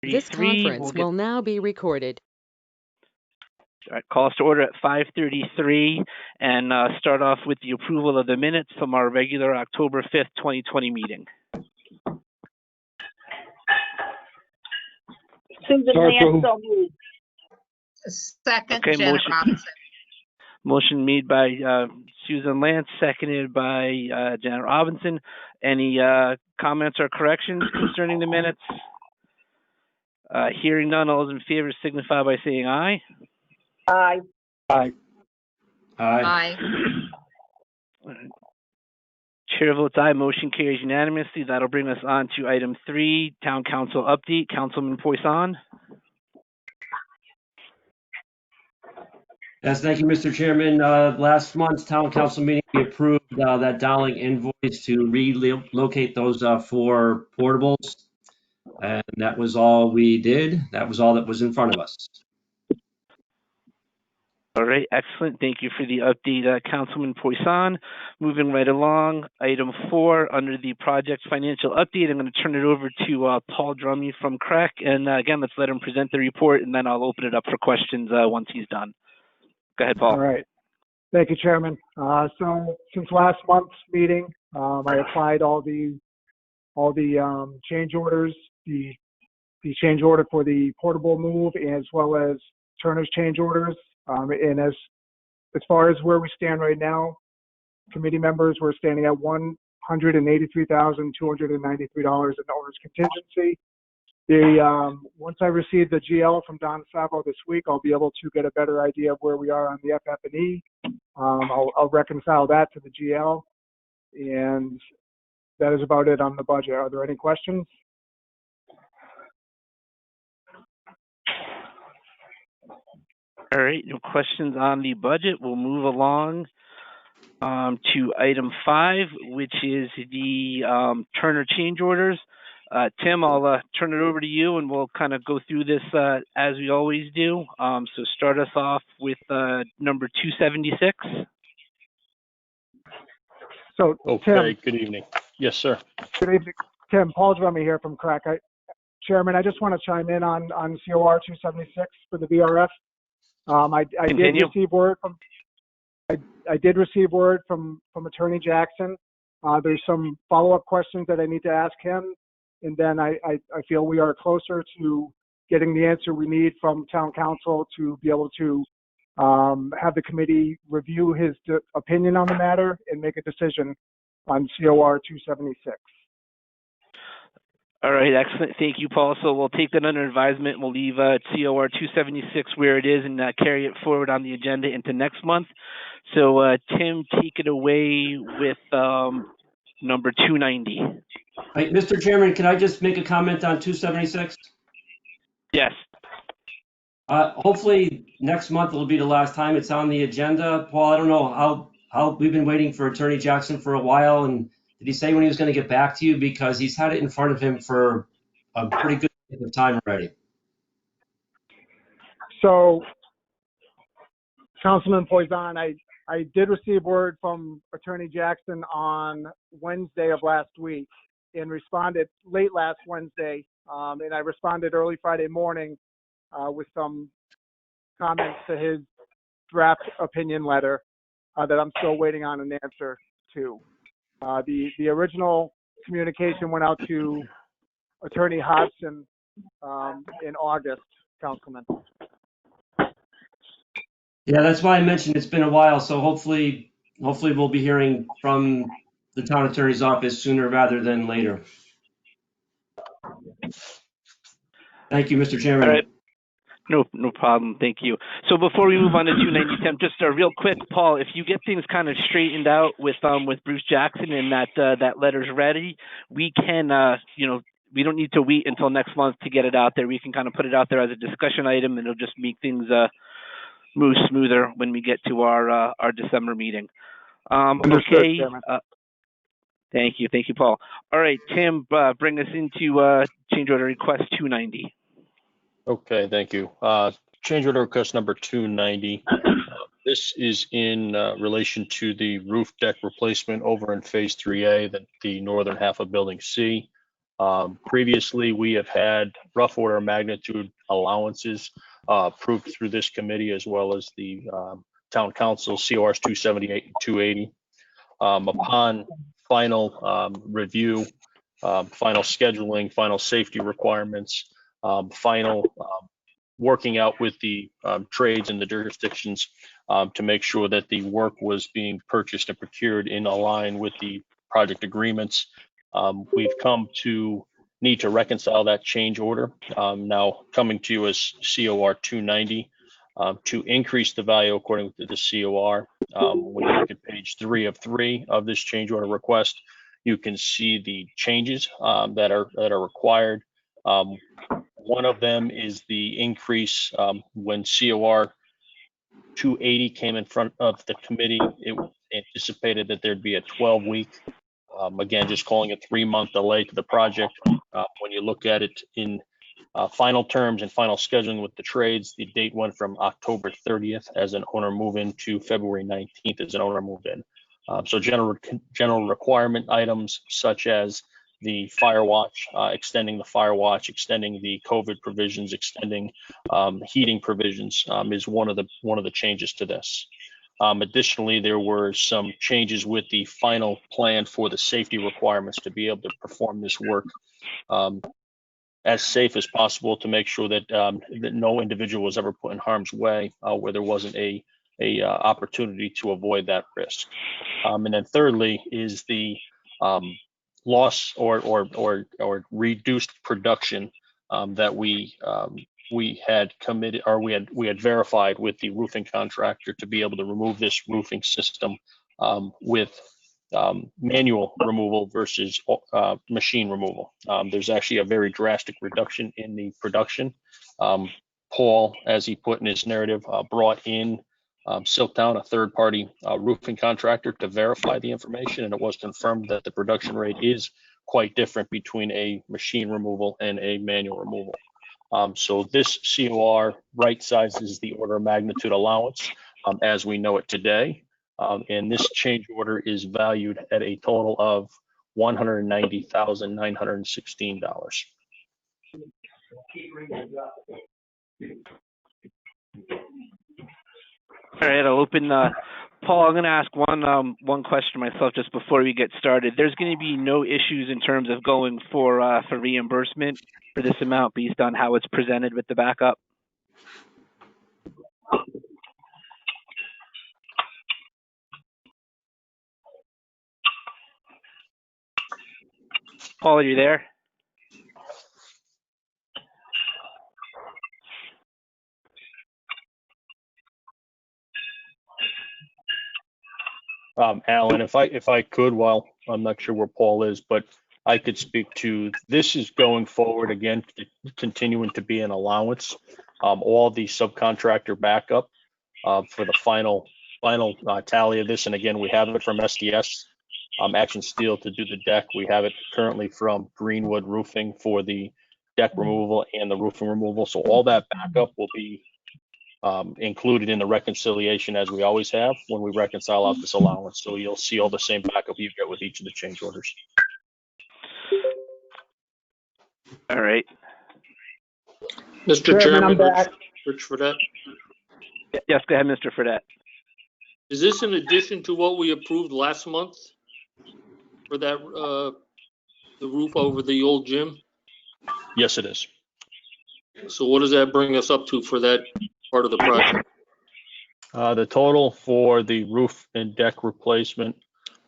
This 33. conference will now be recorded. Call us to order at 5:33 and start off with the approval of the minutes from our regular October 5th, 2020 meeting. Susan Lance, so moved. Second, Okay, Janet Robinson. Motion made by Susan Lance, seconded by Janet Robinson. Any comments or corrections concerning the minutes? Hearing none, all those in favor signify by saying aye. Aye. Aye. Aye. Chair votes aye. Motion carries unanimously. That'll bring us on to item 3, Town Council update. Councilman Poisson. Yes, thank you, Mr. Chairman. Last month's town council meeting, we approved that Dowling invoice to relocate those 4 portables. And that was all we did. That was all that was in front of us. All right, excellent. Thank you for the update, Councilman Poisson. Moving right along, item 4, under the project financial update, I'm going to turn it over to Paul Drummy from CREC. And again, let's let him present the report, and then I'll open it up for questions once he's done. Go ahead, Paul. All right. Thank you, Chairman. So since last month's meeting, I applied all the change orders, the change order for the portable move, as well as Turner's change orders. And as far as where we stand right now, committee members, we're standing at $183,293 in owner's contingency. Once I receive the GL from Don Savo this week, I'll be able to get a better idea of where we are on the FF&E. I'll reconcile that to the GL, and that is about it on the budget. Are there any questions? All right, no questions on the budget. We'll move along to item 5, which is the Turner change orders. Tim, I'll turn it over to you, and we'll kind of go through this as we always do. So start us off with number 276. So, Okay, Tim, good evening. Yes, sir. good evening. Tim, Paul Drummy here from CREC. Chairman, I just want to chime in on COR 276 for the VRF. I did receive word from I did receive word from Attorney Jackson. There's some follow-up questions that I need to ask him, and then I feel we are closer to getting the answer we need from Town Council to be able to have the committee review his opinion on the matter and make a decision on COR 276. All right, excellent. Thank you, Paul. So we'll take that under advisement. We'll leave COR 276 where it is and carry it forward on the agenda into next month. So, Tim, take it away with number 290. Hey, Mr. Chairman, can I just make a comment on 276? Yes. Hopefully next month will be the last time it's on the agenda. Paul, I don't know how we've been waiting for Attorney Jackson for a while, and did he say when he was going to get back to you? Because he's had it in front of him for a pretty good bit of time already. So, Councilman Poisson, I did receive word from Attorney Jackson on Wednesday of last week and responded late last Wednesday, and I responded early Friday morning with some comments to his draft opinion letter that I'm still waiting on an answer to. The original communication went out to Attorney Hodgson in August, Councilman. Yeah, that's why I mentioned it's been a while, so hopefully we'll be hearing from the town attorney's office sooner rather than later. Thank you, Mr. Chairman. All right. No problem. Thank you. So before we move on to 290, Tim, just real quick, Paul, if you get things kind of straightened out with Bruce Jackson and that letter's ready, we can, we don't need to wait until next month to get it out there. We can kind of put it out there as a discussion item, and it'll just make things move smoother when we get to our December meeting. Okay. Thank you, Paul. All right, Tim, bring us into change order request 290. Okay, thank you. Change order request number 290. This is in relation to the roof deck replacement over in Phase 3A, the northern half of Building C. Previously, we have had rough order of magnitude allowances approved through this committee, as well as the town council CORs 278 and 280. Upon final review, final scheduling, final safety requirements, final working out with the trades and the jurisdictions to make sure that the work was being purchased and procured in line with the project agreements. We've come to need to reconcile that change order. Now coming to you as COR 290 to increase the value according to the COR. When you look at page 3 of 3 of this change order request, you can see the changes that are required. One of them is the increase when COR 280 came in front of the committee. It was anticipated that there'd be a 12-week, again, just calling a 3-month delay to the project. When you look at it in final terms and final scheduling with the trades, the date went from October 30th as an owner move-in to February 19th as an owner move-in. So general requirement items such as the fire watch, extending the fire watch, extending the COVID provisions, extending heating provisions is one of the changes to this. Additionally, there were some changes with the final plan for the safety requirements to be able to perform this work as safe as possible to make sure that that no individual was ever put in harm's way where there wasn't a opportunity to avoid that risk. And then thirdly is the loss or reduced production that we had committed, or we had verified with the roofing contractor to be able to remove this roofing system with manual removal versus machine removal. There's actually a very drastic reduction in the production. Paul, as he put in his narrative, brought in Silktown, a third-party roofing contractor, to verify the information, and it was confirmed that the production rate is quite different between a machine removal and a manual removal. So this COR right sizes the order of magnitude allowance as we know it today. And this change order is valued at a total of $190,916. All right, I'll open. Paul, I'm going to ask one question myself just before we get started. There's going to be no issues in terms of going for reimbursement for this amount based on how it's presented with the backup. Paul, are you there? Alan, if I could, while I'm not sure where Paul is, but I could speak to this is going forward again, continuing to be an allowance. All the subcontractor backup for the final tally of this, and again, we have it from SDS, Action Steel to do the deck. We have it currently from Greenwood Roofing for the deck removal and the roofing removal. So all that backup will be included in the reconciliation as we always have when we reconcile out this allowance. So you'll see all the same backup you get with each of the change orders. All right. Mr. Chairman, I'm back. Rich Fredette. Yes, go ahead, Mr. Fredette. Is this in addition to what we approved last month for that, the roof over the old gym? Yes, it is. So what does that bring us up to for that part of the project? The total for the roof and deck replacement,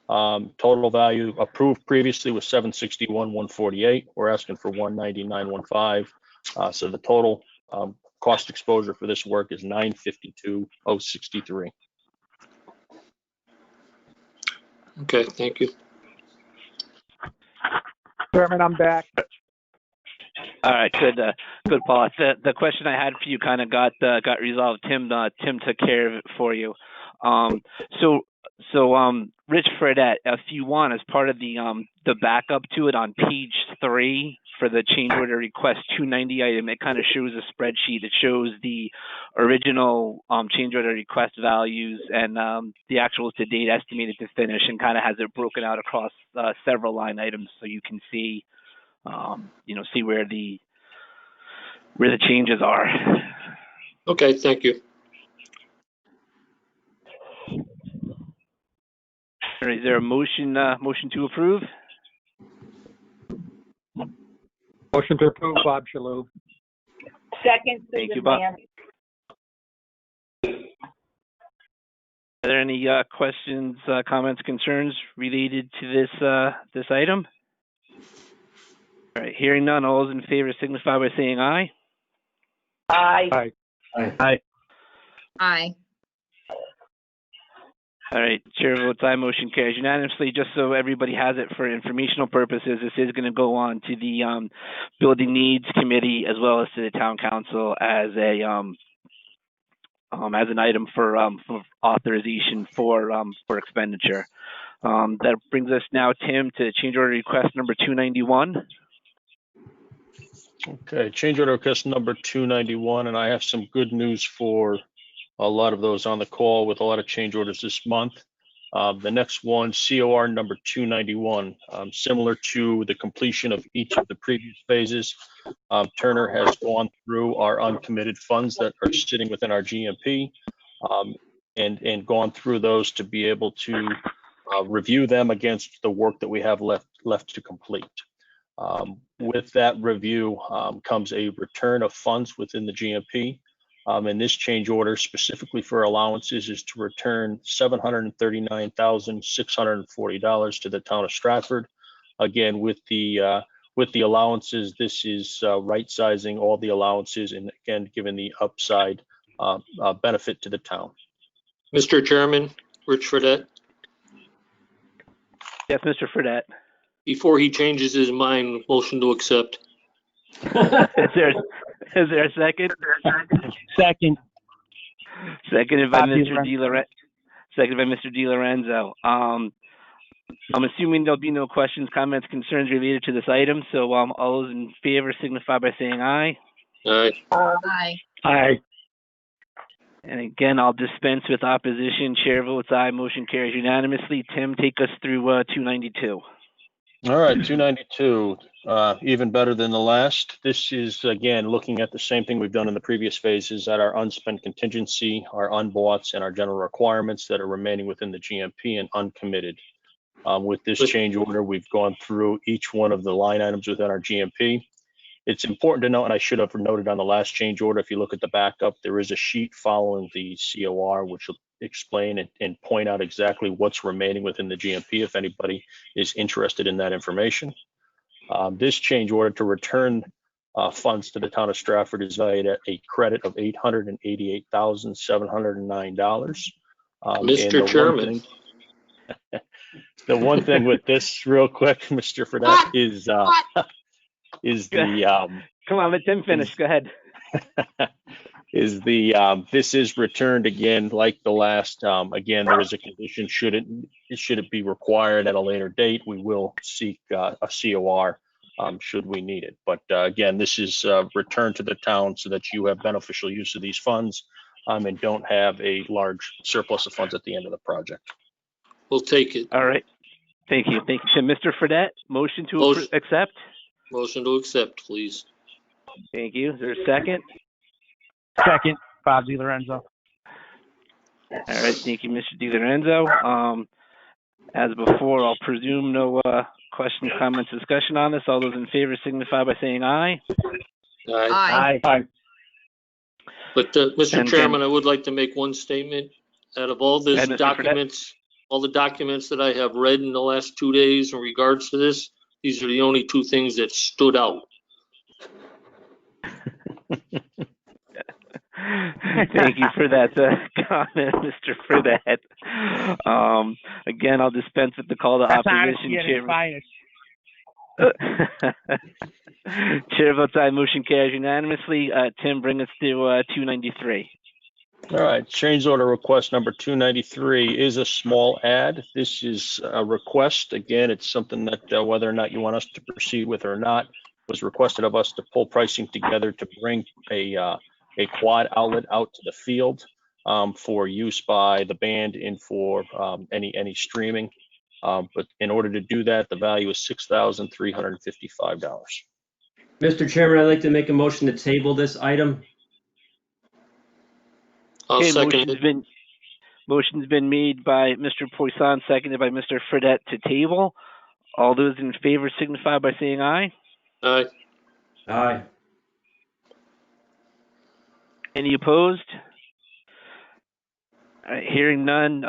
total value approved previously was $761,148. We're asking for $199,115. So the total cost exposure for this work is $952,063. Okay, thank you. Chairman, I'm back. All right, good, Paul. The question I had for you kind of got resolved. Tim took care of it for you. Rich Fredette, if you want, as part of the backup to it on page 3 for the change order request 290 item, it kind of shows a spreadsheet. It shows the original change order request values and the actual to date estimated to finish, and kind of has it broken out across several line items, so you can see see where the changes are. Okay, thank you. All right, is there a motion to approve? Motion to approve, Bob Shalou. Second, Thank you, Susan Bob. Nance. Are there any questions, comments, concerns related to this item? All right, hearing none, all those in favor signify by saying aye. Aye. Aye. Aye. Aye. All right, chair votes aye, motion carries unanimously. Just so everybody has it for informational purposes, this is going to go on to the Building Needs Committee as well as to the Town Council as an item for authorization for expenditure. That brings us now, Tim, to change order request number 291. Okay, change order request number 291, and I have some good news for a lot of those on the call with a lot of change orders this month. The next one, COR number 291, similar to the completion of each of the previous phases. Turner has gone through our uncommitted funds that are sitting within our GMP and gone through those to be able to review them against the work that we have left to complete. With that review comes a return of funds within the GMP. And this change order specifically for allowances is to return $739,640 to the town of Stratford. Again, with the allowances, this is right sizing all the allowances and again, given the upside benefit to the town. Mr. Chairman, Rich Fredette, Yes, Mr. Fredette. before he changes his mind, motion to accept. Is there a second? Second. Seconded by Bob Mr. DiLorenzo. I'm assuming there'll be no questions, comments, concerns related to this item. So all those in favor signify by saying aye. Aye. Aye. Aye. And again, I'll dispense with opposition. Chair votes aye. Motion carries unanimously. Tim, take us through 292. All right, 292, even better than the last. This is, again, looking at the same thing we've done in the previous phases at our unspent contingency, our unboughts, and our general requirements that are remaining within the GMP and uncommitted. With this change order, we've gone through each one of the line items within our GMP. It's important to note, and I should have noted on the last change order, if you look at the backup, there is a sheet following the COR, which will explain and point out exactly what's remaining within the GMP if anybody is interested in that information. This change order to return funds to the town of Stratford is valued at a credit of $888,709. Mr. Chairman. The one thing with this real quick, Mr. Fredette, is the come on, let Tim finish. Go ahead. This is returned again like the last. Again, there is a condition should it be required at a later date, we will seek a COR should we need it. But again, this is returned to the town so that you have beneficial use of these funds and don't have a large surplus of funds at the end of the project. We'll take it. All right. Thank you. Thank you, Tim. Mr. Fredette, motion to accept? Motion to accept, please. Thank you. Is there a second? Second. Bob DiLorenzo. All right. Thank you, Mr. DiLorenzo. As before, I'll presume no questions, comments, discussion on this. All those in favor signify by saying aye. Aye. Aye. But Mr. Chairman, I would like to make one statement. Out of all this documents, all the documents that I have read in the last 2 days in regards to this, these are the only two things that stood out. Thank you for that comment, Mr. Fredette. Again, I'll dispense with the call to opposition. Chair votes aye. Motion carries unanimously. Tim, bring us to 293. All right, change order request number 293 is a small add. This is a request. Again, it's something that whether or not you want us to proceed with or not was requested of us to pull pricing together to bring a quad outlet out to the field for use by the band and for any streaming. But in order to do that, the value is $6,355. Mr. Chairman, I'd like to make a motion to table this item. I'll Okay, second it. motion's been made by Mr. Poisson, seconded by Mr. Fredette to table. All those in favor signify by saying aye. Aye. Aye. Any opposed? All right, hearing none,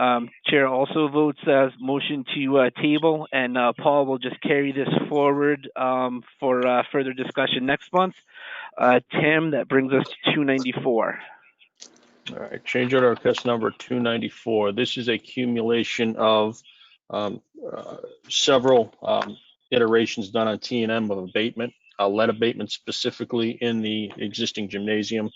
Chair also votes as motion to table, and Paul will just carry this forward for further discussion next month. Tim, that brings us to 294. All right, change order request number 294. This is a accumulation of several iterations done on T&M of abatement, lead abatement specifically in the existing gymnasium.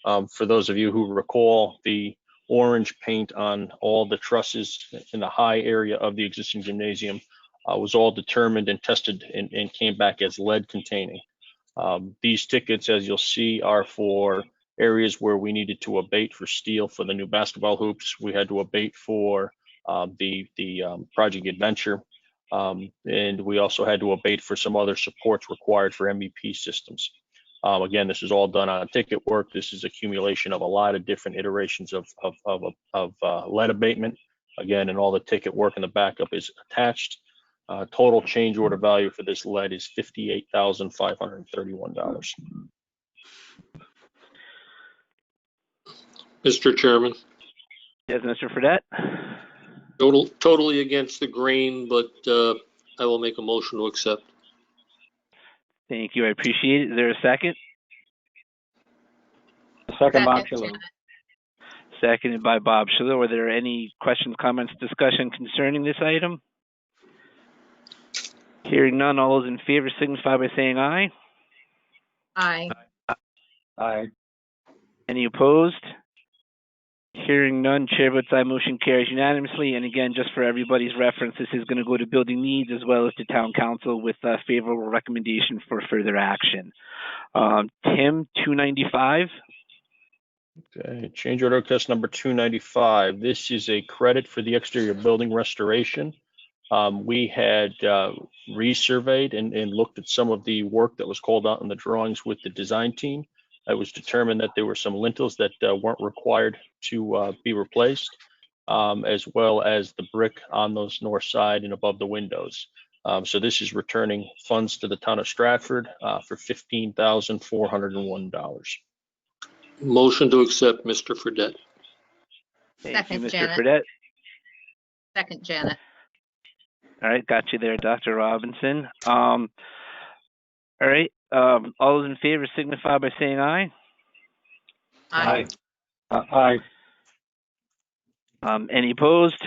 For those of you who recall, the orange paint on all the trusses in the high area of the existing gymnasium was all determined and tested and came back as lead containing. These tickets, as you'll see, are for areas where we needed to abate for steel for the new basketball hoops. We had to abate for the Project Adventure. And we also had to abate for some other supports required for MEP systems. Again, this is all done on ticket work. This is accumulation of a lot of different iterations of lead abatement. Again, and all the ticket work in the backup is attached. Total change order value for this lead is $58,531. Mr. Chairman, Yes, Mr. Fredette. totally against the grain, but I will make a motion to accept. Thank you, I appreciate it. Is there a second? Second, Bob Second, Shalhoub. Janet. Seconded by Bob Shalhoub. Are there any questions, comments, discussion concerning this item? Hearing none, all those in favor signify by saying aye. Aye. Aye. Any opposed? Hearing none, chair votes aye, motion carries unanimously. And again, just for everybody's reference, this is going to go to building needs as well as to town council with a favorable recommendation for further action. Tim, 295. Okay, change order request number 295. This is a credit for the exterior building restoration. We had resurveyed and looked at some of the work that was called out in the drawings with the design team. It was determined that there were some lintels that weren't required to be replaced, as well as the brick on those north side and above the windows. So this is returning funds to the town of Stratford for $15,401. Motion to accept, Mr. Fredette. Thank Second, you, Mr. Janet. Fredette. Second, Janet. All right, got you there, Dr. Robinson. All right, all those in favor signify by saying aye. Aye. Aye. Any opposed?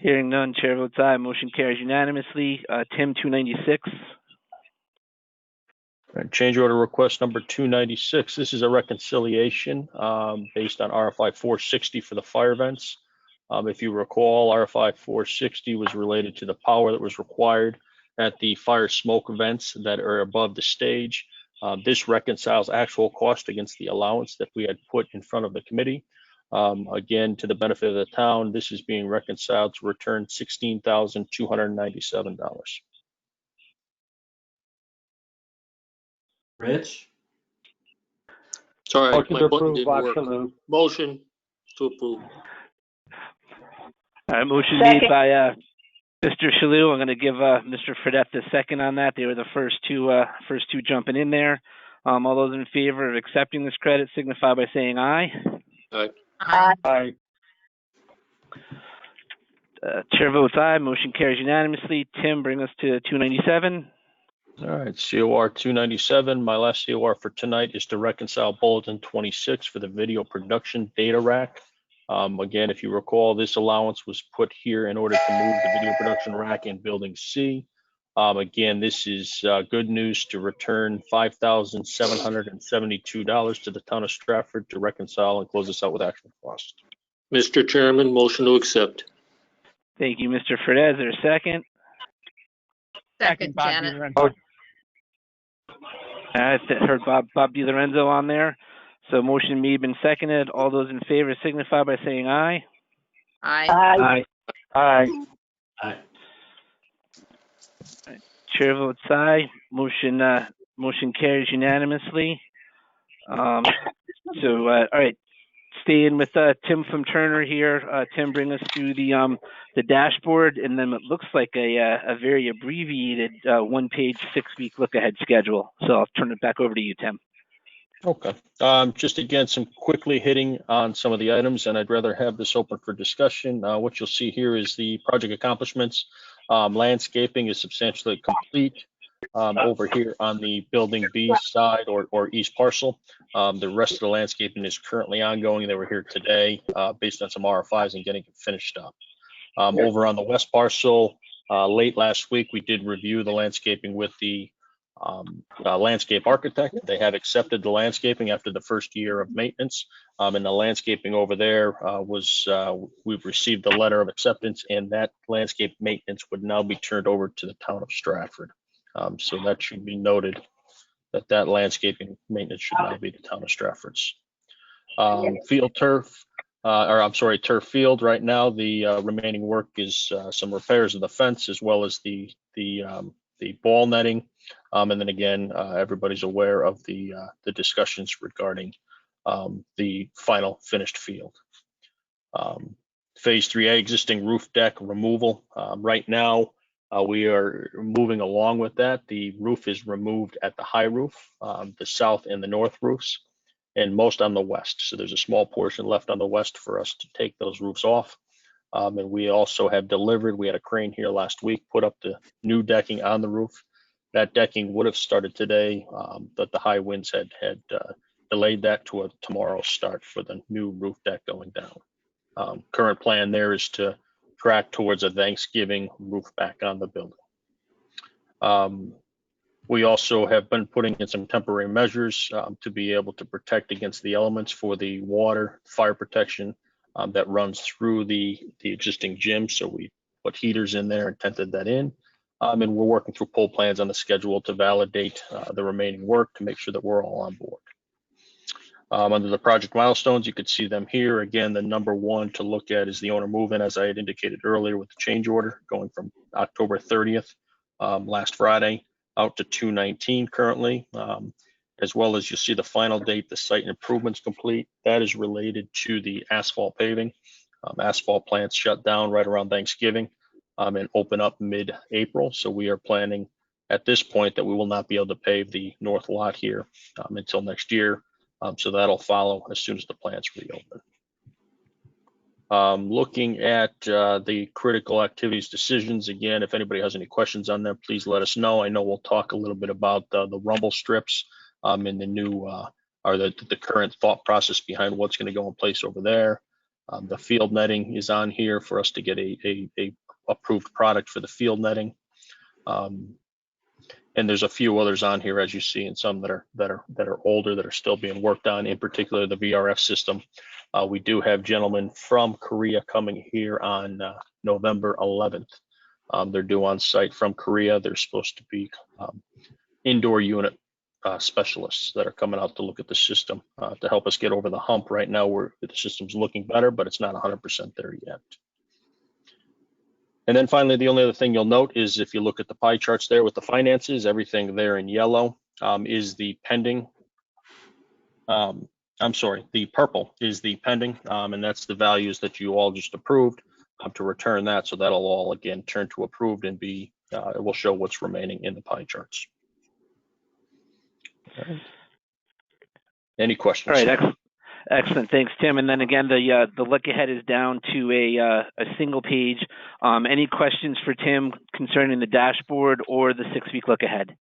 Hearing none, chair votes aye, motion carries unanimously. Tim, 296. Change order request number 296. This is a reconciliation based on RFI 460 for the fire vents. If you recall, RFI 460 was related to the power that was required at the fire smoke vents that are above the stage. This reconciles actual cost against the allowance that we had put in front of the committee. Again, to the benefit of the town, this is being reconciled to return $16,297. Rich? Sorry, Motion my to button approve, didn't Bob work. Shalhoub. Motion to approve. All right, motion Second. made by Mr. Shalhoub. I'm going to give Mr. Fredette the second on that. They were the first two jumping in there. All those in favor of accepting this credit signify by saying aye. Aye. Aye. Aye. Chair votes aye, motion carries unanimously. Tim, bring us to 297. All right, COR 297. My last COR for tonight is to reconcile Bulletin 26 for the video production data rack. Again, if you recall, this allowance was put here in order to move the video production rack in Building C. Again, this is good news to return $5,772 to the town of Stratford to reconcile and close this out with actual cost. Mr. Chairman, motion to accept. Thank you, Mr. Fredette. Is there a second? Second, Bob Janet. DiLorenzo. I heard Bob DiLorenzo on there. So motion made and seconded. All those in favor signify by saying aye. Aye. Aye. Aye. Aye. Aye. Chair votes aye. Motion carries unanimously. All right. Staying with Tim from Turner here. Tim, bring us through the dashboard, and then it looks like a very abbreviated one-page, 6-week look-ahead schedule. So I'll turn it back over to you, Tim. Okay. Just again, some quickly hitting on some of the items, and I'd rather have this open for discussion. What you'll see here is the project accomplishments. Landscaping is substantially complete over here on the Building B side or east parcel. The rest of the landscaping is currently ongoing. They were here today based on some RFIs and getting it finished up. Over on the west parcel, late last week, we did review the landscaping with the landscape architect. They have accepted the landscaping after the first year of maintenance. And the landscaping over there we've received the letter of acceptance, and that landscape maintenance would now be turned over to the town of Stratford. So that should be noted that landscaping maintenance should now be the town of Stratford's. Field turf, turf field right now, the remaining work is some repairs of the fence as well as the ball netting. And then again, everybody's aware of the discussions regarding the final finished field. Phase 3A, existing roof deck removal. Right now, we are moving along with that. The roof is removed at the high roof, the south and the north roofs, and most on the west. So there's a small portion left on the west for us to take those roofs off. And we also have delivered, we had a crane here last week, put up the new decking on the roof. That decking would have started today, but the high winds had delayed that to a tomorrow start for the new roof deck going down. Current plan there is to track towards a Thanksgiving roof back on the building. We also have been putting in some temporary measures to be able to protect against the elements for the water, fire protection that runs through the existing gym. So we put heaters in there and tented that in. And we're working through pull plans on the schedule to validate the remaining work to make sure that we're all on board. Under the project milestones, you could see them here. Again, the number one to look at is the owner move-in, as I had indicated earlier with the change order going from October 30th, last Friday, out to 2/19 currently, as well as you see the final date, the site improvements complete. That is related to the asphalt paving. Asphalt plants shut down right around Thanksgiving and open up mid-April. So we are planning at this point that we will not be able to pave the north lot here until next year. So that'll follow as soon as the plants reopen. Looking at the critical activities decisions, again, if anybody has any questions on them, please let us know. I know we'll talk a little bit about the rumble strips and the new or the current thought process behind what's going to go in place over there. The field netting is on here for us to get a approved product for the field netting. And there's a few others on here, as you see, and some that are older that are still being worked on, in particular the VRF system. We do have gentlemen from Korea coming here on November 11th. They're due on site from Korea. They're supposed to be indoor unit specialists that are coming out to look at the system to help us get over the hump. Right now, the system's looking better, but it's not 100% there yet. And then finally, the only other thing you'll note is if you look at the pie charts there with the finances, everything there in yellow is the pending. The purple is the pending, and that's the values that you all just approved to return that. So that'll all again turn to approved and be, it will show what's remaining in the pie charts. Okay. Any questions? All right, excellent. Thanks, Tim. And then again, the look ahead is down to a single page. Any questions for Tim concerning the dashboard or the 6-week look ahead?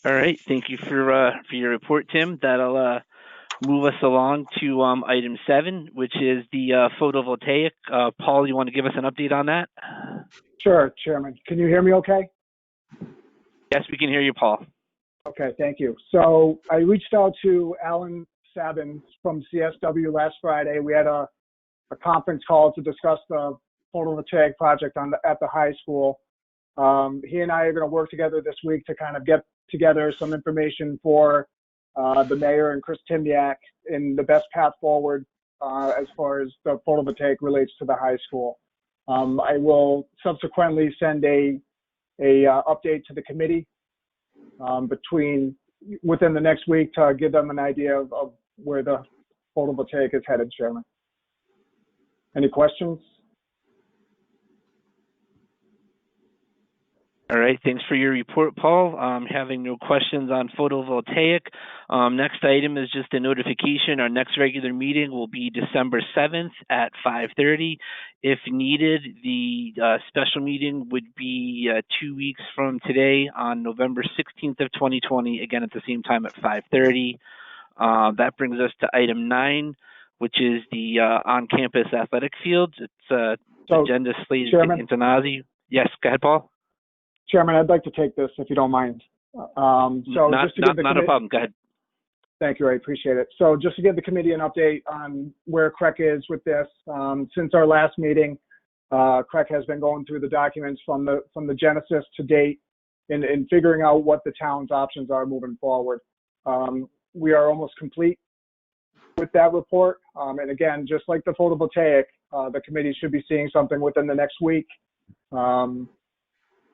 All right, thank you for your report, Tim. That'll move us along to item 7, which is the photovoltaic. Paul, you want to give us an update on that? Sure, Chairman. Can you hear me okay? Yes, we can hear you, Paul. Okay, thank you. So I reached out to Alan Sabin from CSW last Friday. We had a conference call to discuss the photovoltaic project at the high school. He and I are going to work together this week to kind of get together some information for the mayor and Chris Timniak in the best path forward as far as the photovoltaic relates to the high school. I will subsequently send a update to the committee within the next week to give them an idea of where the photovoltaic is headed, Chairman. Any questions? All right, thanks for your report, Paul. Having no questions on photovoltaic. Next item is just a notification. Our next regular meeting will be December 7th at 5:30. If needed, the special meeting would be 2 weeks from today on November 16th of 2020, again at the same time at 5:30. That brings us to item 9, which is the on-campus athletic fields. It's agenda slated to Antonazi. Yes, go ahead, Paul. Chairman, I'd like to take this if you don't mind. Not a problem. Go ahead. Thank you. I appreciate it. So just to give the committee an update on where CREC is with this, since our last meeting, CREC has been going through the documents from the genesis to date in figuring out what the town's options are moving forward. We are almost complete with that report. And again, just like the photovoltaic, the committee should be seeing something within the next week.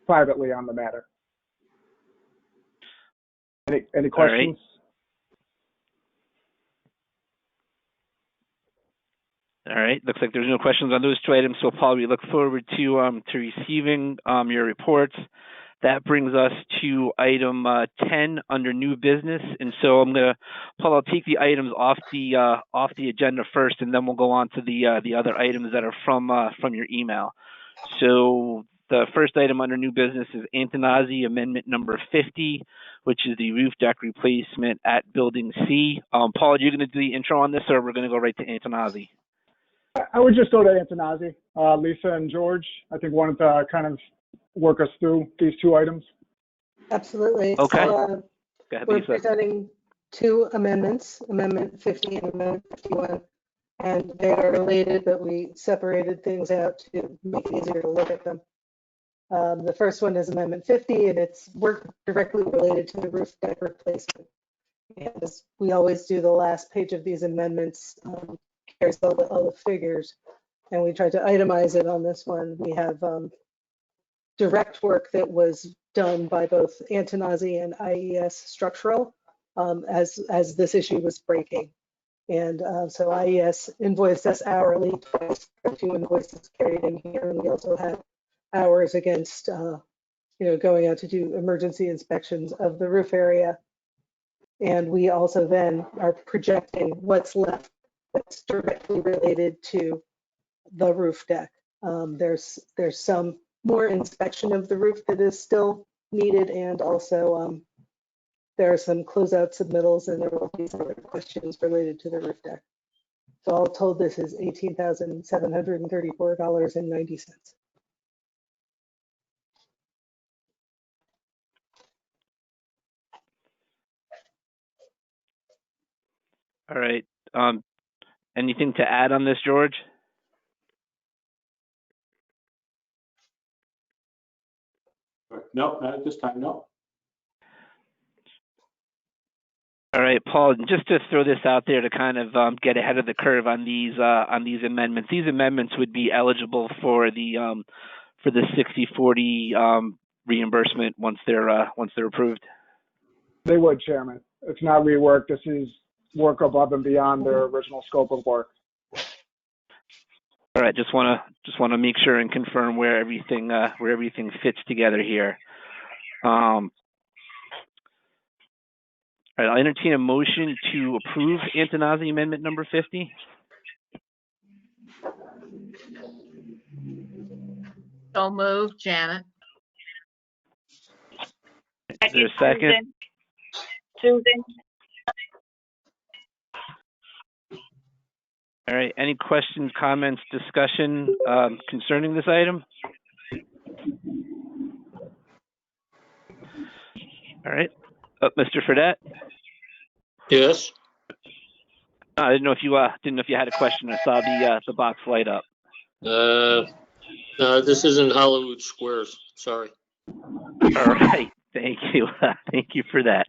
Privately on the matter. Any questions? All right. Looks like there's no questions on those two items. So, Paul, we look forward to receiving your reports. That brings us to item 10 under new business. And so Paul, I'll take the items off the agenda first, and then we'll go on to the other items that are from your email. So the first item under new business is Antonazi Amendment number 50, which is the roof deck replacement at Building C. Paul, are you going to do the intro on this, or we're going to go right to Antonazi? I would just go to Antonazi. Lisa and George, I think, wanted to kind of work us through these two items. Absolutely. Okay. So, go ahead, we're Lisa. presenting two amendments, Amendment 50 and Amendment 51. And they are related, but we separated things out to make it easier to look at them. The first one is Amendment 50, and it's work directly related to the roof deck replacement. And as we always do, the last page of these amendments carries all the figures, and we tried to itemize it on this one. We have direct work that was done by both Antonazi and IES Structural as this issue was breaking. And so IES invoiced us hourly, twice, 2 invoices carried in here. And we also had hours against, going out to do emergency inspections of the roof area. And we also then are projecting what's left that's directly related to the roof deck. There's some more inspection of the roof that is still needed, and also there are some closeout submittals, and there will be some other questions related to the roof deck. So all told, this is $18,734.90. All right. Anything to add on this, George? No, not at this time, no. All right, Paul, just to throw this out there to kind of get ahead of the curve on these amendments. These amendments would be eligible for the 60/40 reimbursement once they're approved. They would, Chairman. It's not rework. This is work above and beyond their original scope of work. All right, just want to make sure and confirm where everything fits together here. All right, I'll entertain a motion to approve Antonazi Amendment number 50. So moved, Janet. Is there a second? Susan. All right, any questions, comments, discussion concerning this item? All right, Mr. Fredette? Yes. I didn't know if you had a question. I saw the box light up. This isn't Hollywood Squares. Sorry. All right. Thank you. Thank you for that.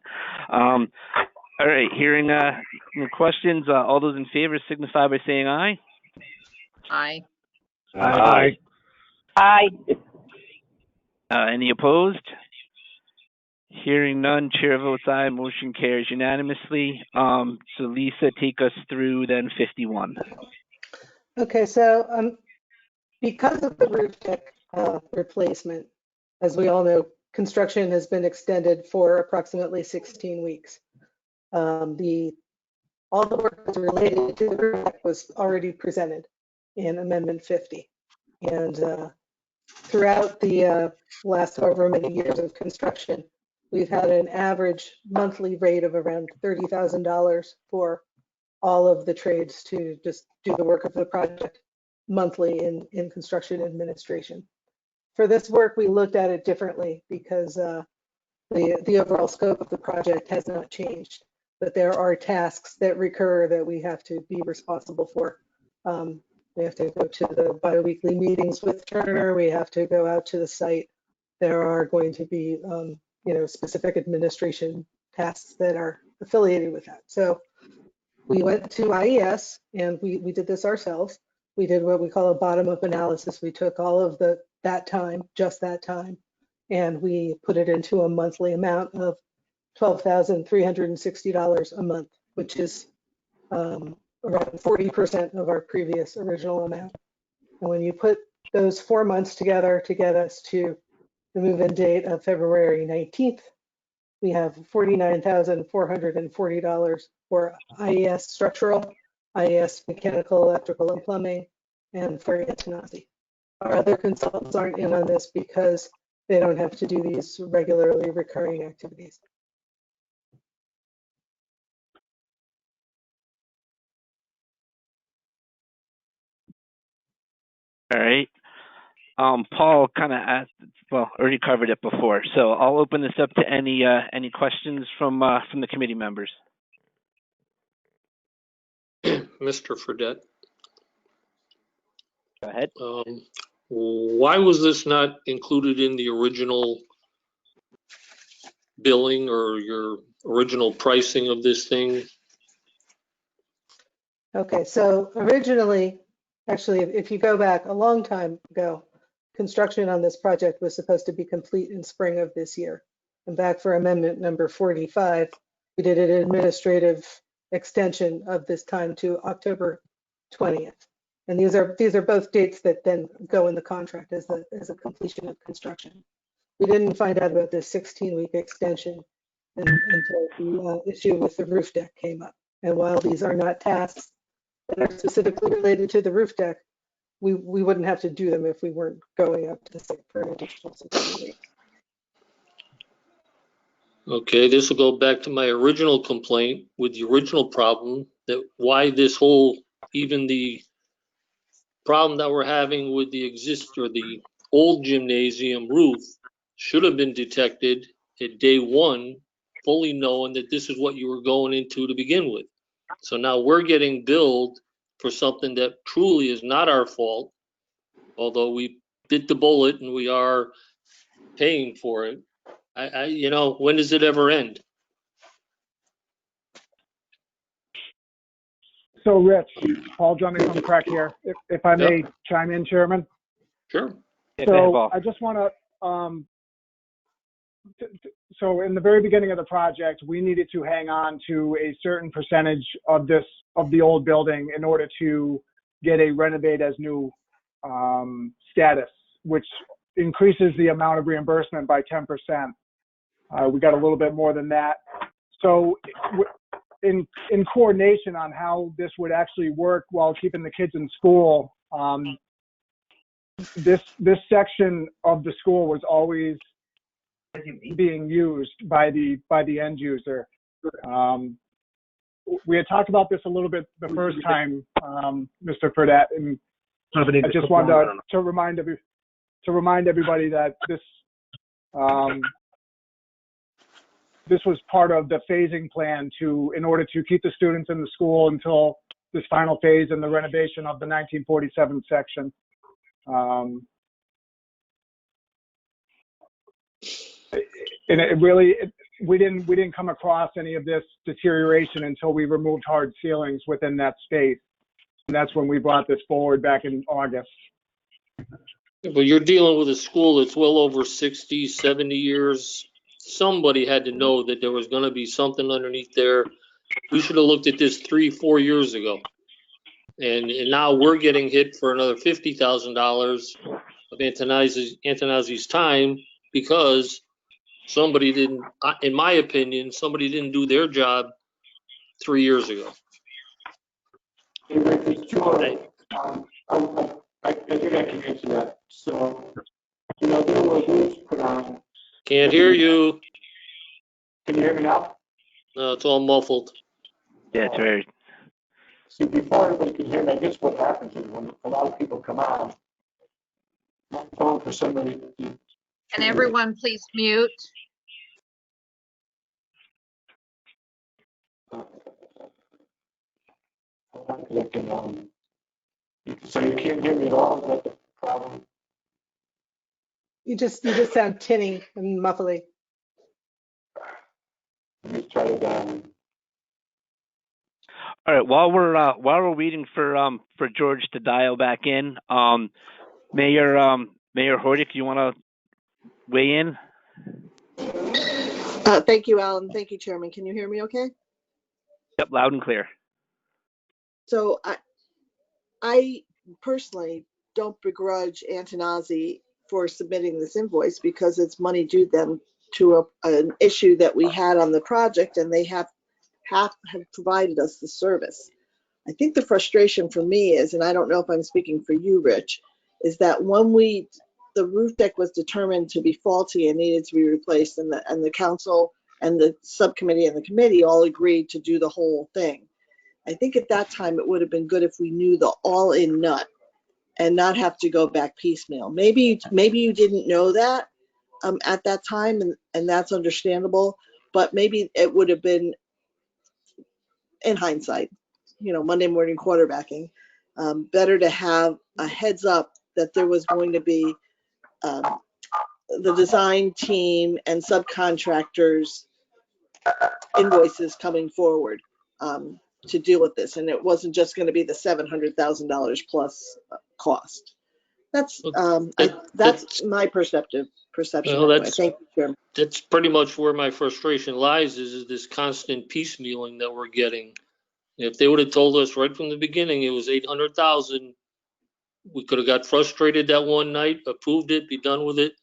All right. Hearing no questions, all those in favor signify by saying aye. Aye. Aye. Aye. Any opposed? Hearing none, chair votes aye, motion carries unanimously. So Lisa, take us through then 51. Okay, so because of the roof deck replacement, as we all know, construction has been extended for approximately 16 weeks. All the work that's related to the roof deck was already presented in Amendment 50. And throughout the last however many years of construction, we've had an average monthly rate of around $30,000 for all of the trades to just do the work of the project monthly in construction administration. For this work, we looked at it differently because the overall scope of the project has not changed, but there are tasks that recur that we have to be responsible for. We have to go to the biweekly meetings with Turner. We have to go out to the site. There are going to be, specific administration tasks that are affiliated with that. So we went to IES and we did this ourselves. We did what we call a bottom-up analysis. We took all of that time, just that time, and we put it into a monthly amount of $12,360 a month, which is around 40% of our previous original amount. And when you put those 4 months together to get us to the move-in date of February 19th, we have $49,440 for IES structural, IES mechanical, electrical, and plumbing, and for Antonazzi. Our other consultants aren't in on this because they don't have to do these regularly recurring activities. All right. Paul kind of asked, already covered it before, so I'll open this up to any questions from the committee members. Mr. Fredette. Go ahead. Why was this not included in the original billing or your original pricing of this thing? Okay, so originally, actually, if you go back a long time ago, construction on this project was supposed to be complete in spring of this year. And back for amendment number 45, we did an administrative extension of this time to October 20th. And these are both dates that then go in the contract as a completion of construction. We didn't find out about this 16-week extension until the issue with the roof deck came up. And while these are not tasks that are specifically related to the roof deck, we wouldn't have to do them if we weren't going up to the site for an additional 16 weeks. Okay, this will go back to my original complaint with the original problem, that why this whole, even the problem that we're having with the old gymnasium roof should have been detected at day one, fully knowing that this is what you were going into to begin with. So now we're getting billed for something that truly is not our fault, although we bit the bullet and we are paying for it. When does it ever end? So Rich, Paul Drummond from Crack here. If I may chime in, Chairman. Sure. So I just want to, so in the very beginning of the project, we needed to hang on to a certain percentage of the old building in order to get a renovate as new status, which increases the amount of reimbursement by 10%. We got a little bit more than that. So in coordination on how this would actually work while keeping the kids in school, this section of the school was always being used by the end user. We had talked about this a little bit the first time, Mr. Fredette, and I just wanted to remind everybody that this was part of the phasing plan in order to keep the students in the school until this final phase in the renovation of the 1947 section. And we didn't come across any of this deterioration until we removed hard ceilings within that space. And that's when we brought this forward back in August. But you're dealing with a school that's well over 60, 70 years. Somebody had to know that there was gonna be something underneath there. We should have looked at this 3, 4 years ago. And now we're getting hit for another $50,000 of Antonazzi's time because somebody didn't, in my opinion, somebody didn't do their job 3 years ago. I think I can answer that. So, there were rules put on. Can't hear you. Can you hear me now? No, it's all muffled. Yeah, it's very. See, before everybody could hear me, I guess what happens is when a lot of people come on, I'm calling for somebody to. Can everyone please mute? So you can't hear me at all? Is that the problem? You just sound tinny and muffly. Let me try it again. All right. While we're waiting for George to dial back in, Mayor Hordick, you want to weigh in? Thank you, Alan. Thank you, Chairman. Can you hear me okay? Yep, loud and clear. So I personally don't begrudge Antonazzi for submitting this invoice because it's money due them to an issue that we had on the project, and they have provided us the service. I think the frustration for me is, and I don't know if I'm speaking for you, Rich, is that when the roof deck was determined to be faulty and needed to be replaced, and the council and the subcommittee and the committee all agreed to do the whole thing. I think at that time it would have been good if we knew the all-in nut and not have to go back piecemeal. Maybe you didn't know that at that time, and that's understandable. But maybe it would have been, in hindsight, Monday morning quarterbacking, better to have a heads up that there was going to be the design team and subcontractors invoices coming forward to deal with this, and it wasn't just going to be the $700,000 plus cost. That's my perception. Well, Anyway. Thank you, Chairman. That's pretty much where my frustration lies, is this constant piecemealing that we're getting. If they would have told us right from the beginning it was 800,000, we could have got frustrated that one night, approved it, be done with it.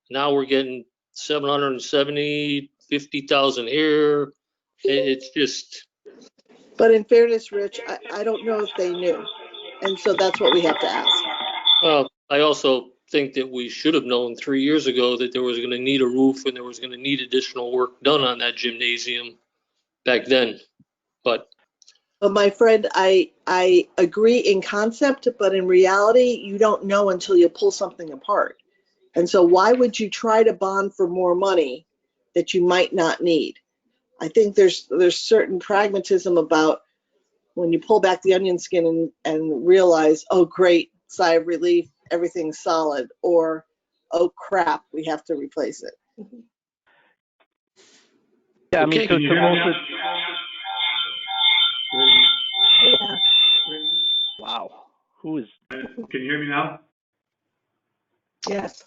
Now we're getting 770, 50,000 here. It's just. But in fairness, Rich, I don't know if they knew, and so that's what we have to ask. Well, I also think that we should have known 3 years ago that there was going to need a roof and there was going to need additional work done on that gymnasium back then. But my friend, I agree in concept, but in reality, you don't know until you pull something apart. And so why would you try to bond for more money that you might not need? I think there's certain pragmatism about when you pull back the onion skin and realize, oh, great, sigh of relief, everything's solid, or, oh, crap, we have to replace it. Yeah, I mean, so most wow. Who is? Can you hear me now? Yes.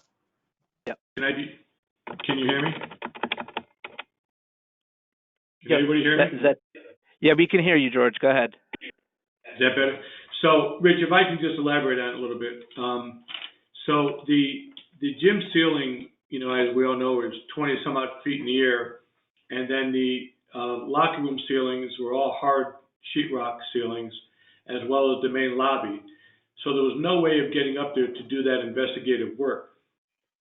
Yep. Can you hear me? Can everybody hear me? Yeah, we can hear you, George. Go ahead. Is that better? So, Rich, if I can just elaborate on it a little bit. So the gym ceiling, as we all know, is 20 some odd feet in the air, and then the locker room ceilings were all hard sheetrock ceilings, as well as the main lobby. So there was no way of getting up there to do that investigative work.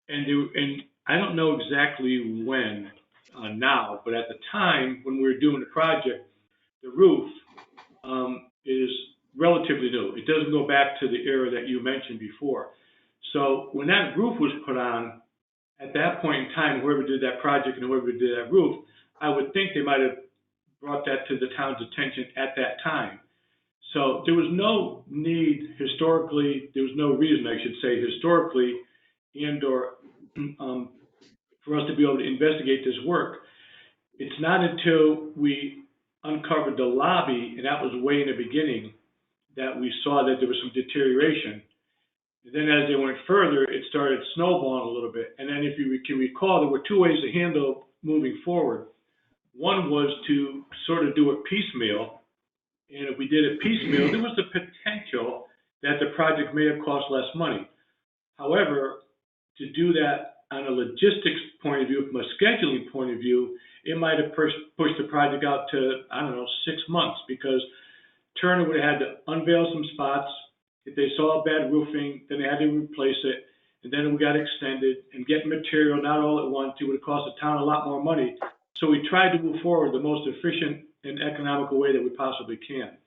And I don't know exactly when now, but at the time when we were doing the project, the roof is relatively new. It doesn't go back to the era that you mentioned before. So when that roof was put on, at that point in time, whoever did that project and whoever did that roof, I would think they might have brought that to the town's attention at that time. So there was no need historically, there was no reason, I should say, historically, and or for us to be able to investigate this work. It's not until we uncovered the lobby, and that was way in the beginning, that we saw that there was some deterioration. And then as they went further, it started snowballing a little bit. And then if you can recall, there were two ways to handle moving forward. One was to sort of do it piecemeal. And if we did it piecemeal, there was the potential that the project may have cost less money. However, to do that on a logistics point of view, from a scheduling point of view, it might have pushed the project out to, I don't know, 6 months, because Turner would have had to unveil some spots. If they saw bad roofing, then they had to replace it. And then we got extended, and getting material not all at once, it would have cost the town a lot more money. So we tried to move forward the most efficient and economical way that we possibly can.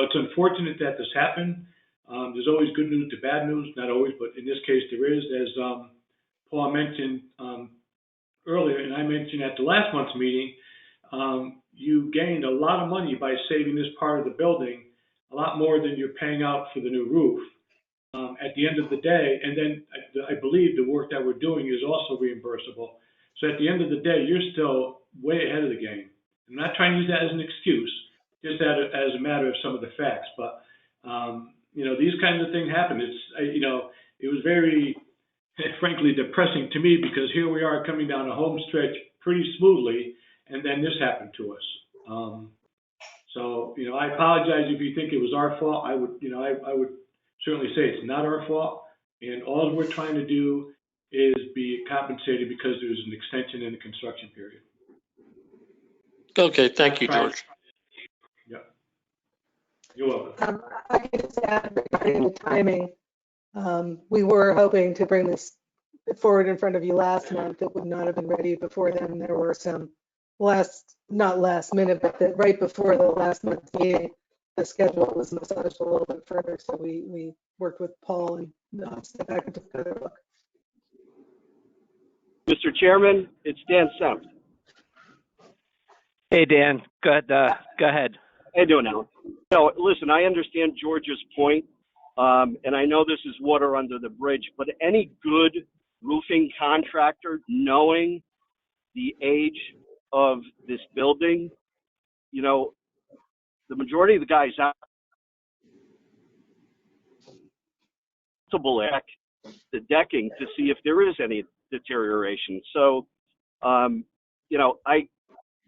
It's unfortunate that this happened. There's always good news to bad news, not always, but in this case there is, as Paul mentioned earlier, and I mentioned at the last month's meeting. You gained a lot of money by saving this part of the building, a lot more than you're paying out for the new roof at the end of the day. And then I believe the work that we're doing is also reimbursable. So at the end of the day, you're still way ahead of the game. I'm not trying to use that as an excuse, just as a matter of some of the facts. But, these kinds of things happen. It was very, frankly, depressing to me, because here we are coming down a home stretch pretty smoothly, and then this happened to us. I apologize if you think it was our fault. I would certainly say it's not our fault, and all we're trying to do is be compensated because there's an extension in the construction period. Okay, thank you, George. Yeah, you're welcome. I can just add regarding the timing. We were hoping to bring this forward in front of you last month. It would not have been ready before then. There were some not last minute, but right before the last month's meeting, the schedule was massaged a little bit further. So we worked with Paul and stepped back and took another look. Mr. Chairman, it's Dan Sempt. Hey, Dan, go ahead. How you doing, Alan? No, listen, I understand George's point, and I know this is water under the bridge, but any good roofing contractor, knowing the age of this building, the majority of the guys out the decking to see if there is any deterioration. So,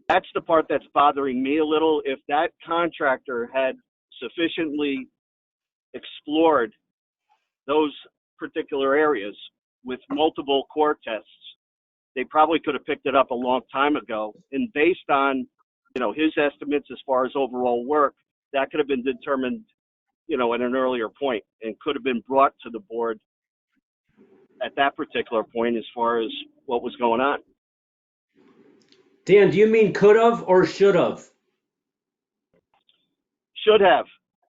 that's the part that's bothering me a little. If that contractor had sufficiently explored those particular areas with multiple core tests, they probably could have picked it up a long time ago. And based on, his estimates as far as overall work, that could have been determined, at an earlier point, and could have been brought to the board at that particular point as far as what was going on. Dan, do you mean could have or should have? Should have,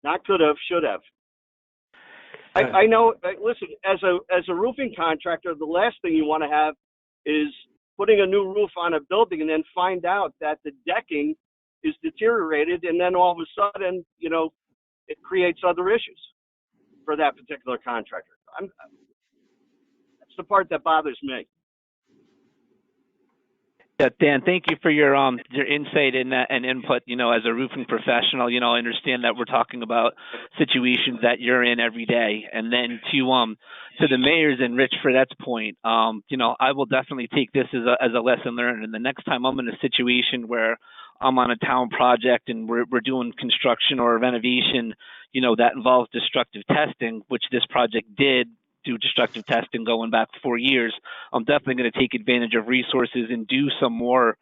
not could have, should have. I know, listen, as a roofing contractor, the last thing you want to have is putting a new roof on a building and then find out that the decking is deteriorated, and then all of a sudden, it creates other issues for that particular contractor. That's the part that bothers me. Yeah, Dan, thank you for your insight and input. As a roofing professional, I understand that we're talking about situations that you're in every day. And then to the mayor's and Rich Fredette's point, I will definitely take this as a lesson learned. And the next time I'm in a situation where I'm on a town project and we're doing construction or renovation, that involves destructive testing, which this project did. Do destructive testing going back 4 years, I'm definitely going to take advantage of resources and do some more,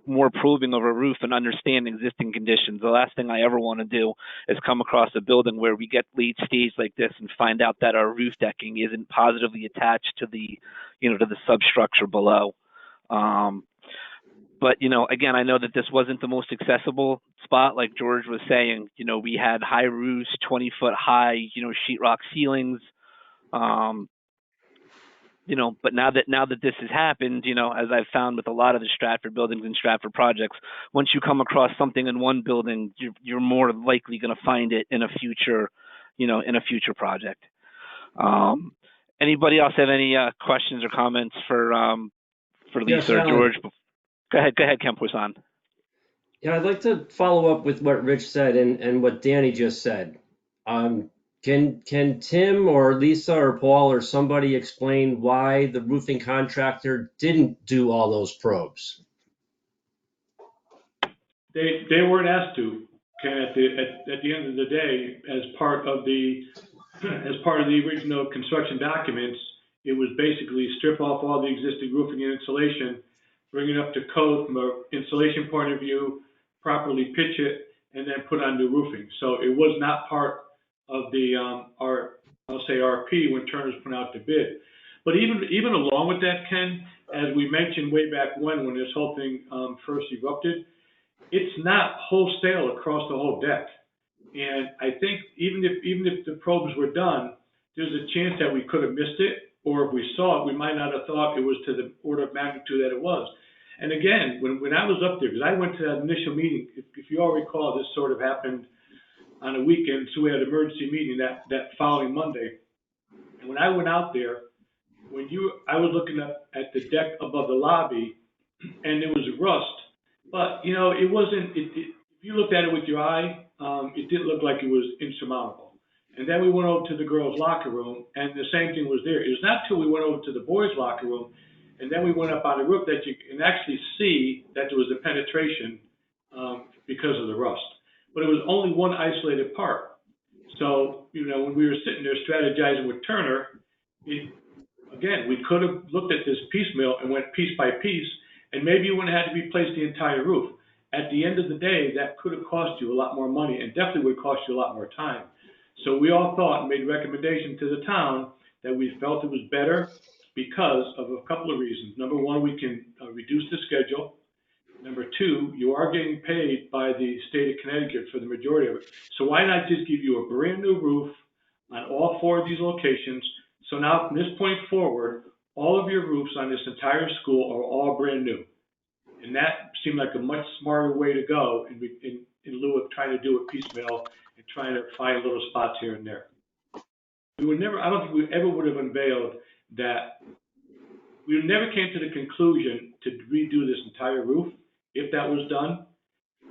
more proving of a roof and understand existing conditions. The last thing I ever want to do is come across a building where we get late stage like this and find out that our roof decking isn't positively attached to the, to the substructure below. But, again, I know that this wasn't the most accessible spot, like George was saying. We had high roofs, 20-foot high, sheetrock ceilings. But now that this has happened, as I've found with a lot of the Stratford buildings and Stratford projects, once you come across something in one building, you're more likely going to find it in a future, in a future project. Anybody else have any questions or comments for Lisa or George? Go ahead, Ken Poisson. Yeah, I'd like to follow up with what Rich said and what Danny just said. Can Can Tim or Lisa or Paul or somebody explain why the roofing contractor didn't do all those probes? They weren't asked to, Ken, at the end of the day, as part of the original construction documents, it was basically strip off all the existing roofing and insulation, bring it up to code from an insulation point of view, properly pitch it, and then put on new roofing. So it was not part of the I'll say RP when Turner's put out the bid. But even along with that, Ken, as we mentioned way back when this whole thing first erupted, it's not wholesale across the whole deck. And I think even if the probes were done, there's a chance that we could have missed it, or if we saw it, we might not have thought it was to the order of magnitude that it was. And again, when I was up there, because I went to that initial meeting, if you all recall, this sort of happened on a weekend, so we had an emergency meeting that following Monday. And when I went out there, I was looking up at the deck above the lobby, and there was rust. But, it wasn't, if you looked at it with your eye, it didn't look like it was insurmountable. And then we went over to the girls' locker room, and the same thing was there. It was not till we went over to the boys' locker room, and then we went up on the roof that you can actually see that there was a penetration because of the rust. But it was only one isolated part. So, when we were sitting there strategizing with Turner, again, we could have looked at this piecemeal and went piece by piece, and maybe you wouldn't have had to replace the entire roof. At the end of the day, that could have cost you a lot more money and definitely would cost you a lot more time. So we all thought and made a recommendation to the town that we felt it was better because of a couple of reasons. Number one, we can reduce the schedule. Number two, you are getting paid by the state of Connecticut for the majority of it. So why not just give you a brand new roof on all four of these locations? So now from this point forward, all of your roofs on this entire school are all brand new. And that seemed like a much smarter way to go in lieu of trying to do it piecemeal and trying to find little spots here and there. I don't think we ever would have unveiled that. We never came to the conclusion to redo this entire roof if that was done.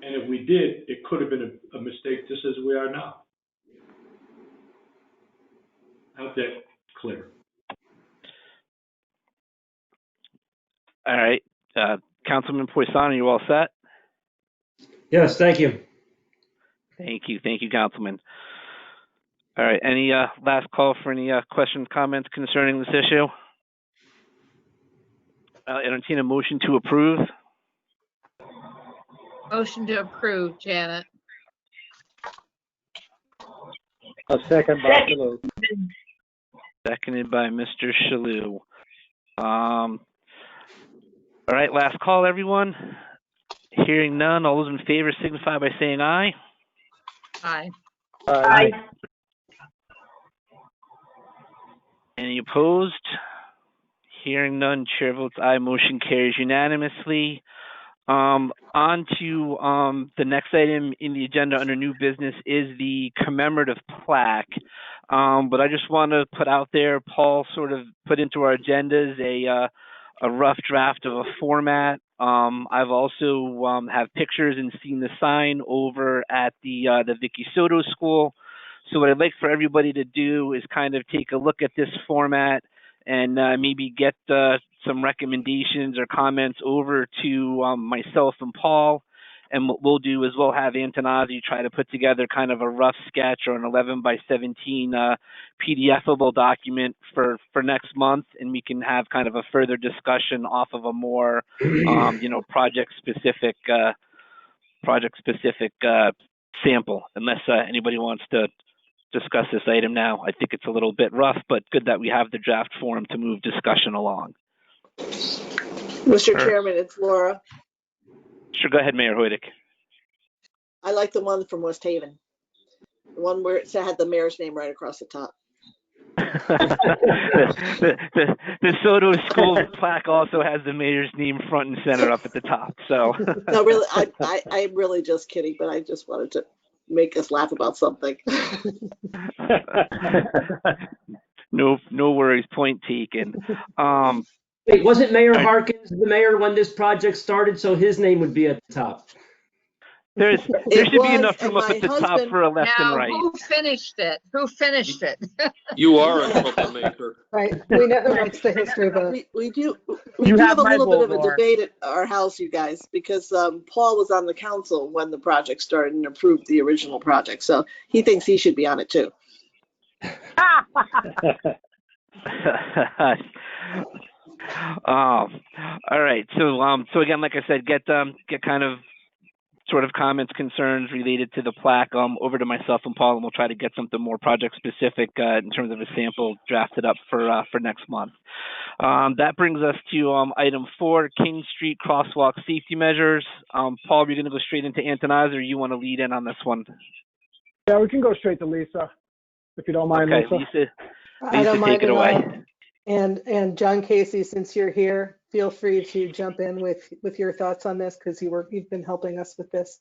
And if we did, it could have been a mistake just as we are now. I hope that's clear. All right. Councilman Poisson, are you all set? Yes, thank you. Thank you, Councilman. All right. Any last call for any questions, comments concerning this issue? I'll entertain a motion to approve. Motion to approve, Janet. A second by Shalou. Seconded by Mr. Shalou. All right, last call, everyone. Hearing none, all those in favor signify by saying aye. Aye. Aye. Any opposed? Hearing none, chair votes aye. Motion carries unanimously. On to the next item in the agenda under new business is the commemorative plaque. But I just want to put out there, Paul sort of put into our agendas a rough draft of a format. I've also have pictures and seen the sign over at the Vicky Soto School. So what I'd like for everybody to do is kind of take a look at this format and maybe get some recommendations or comments over to myself and Paul. And what we'll do is we'll have Antonazi try to put together kind of a rough sketch or an 11 by 17 PDF-able document for next month, and we can have kind of a further discussion off of a more, project-specific sample. Unless anybody wants to discuss this item now, I think it's a little bit rough, but good that we have the draft form to move discussion along. Mr. Chairman, it's Laura. Sure, go ahead, Mayor Hoydick. I like the one from West Haven. The one where it had the mayor's name right across the top. the Soto School plaque also has the mayor's name front and center up at the top. So no, really, I'm really just kidding, but I just wanted to make us laugh about something. No worries. Point taken. Wait, wasn't Mayor Harkins the mayor when this project started, so his name would be at the top? There It should be was, enough and room up my at the top husband, for a left and Now, right. who finished it? Who finished it? You are a troublemaker. Right, we know who likes the history book. we do You have have a my little bit of a Bulldog. debate at our house, you guys, because Paul was on the council when the project started and approved the original project, so he thinks he should be on it too. All right. So again, like I said, get kind of sort of comments, concerns related to the plaque over to myself and Paul, and we'll try to get something more project specific in terms of a sample drafted up for next month. That brings us to item 4, King Street crosswalk safety measures. Paul, are you going to go straight into Antonaz, or you want to lead in on this one? Yeah, we can go straight to Lisa, if you don't mind, Okay, Lisa. I don't take mind it at away. all. And John Casey, since you're here, feel free to jump in with your thoughts on this because you've been helping us with this.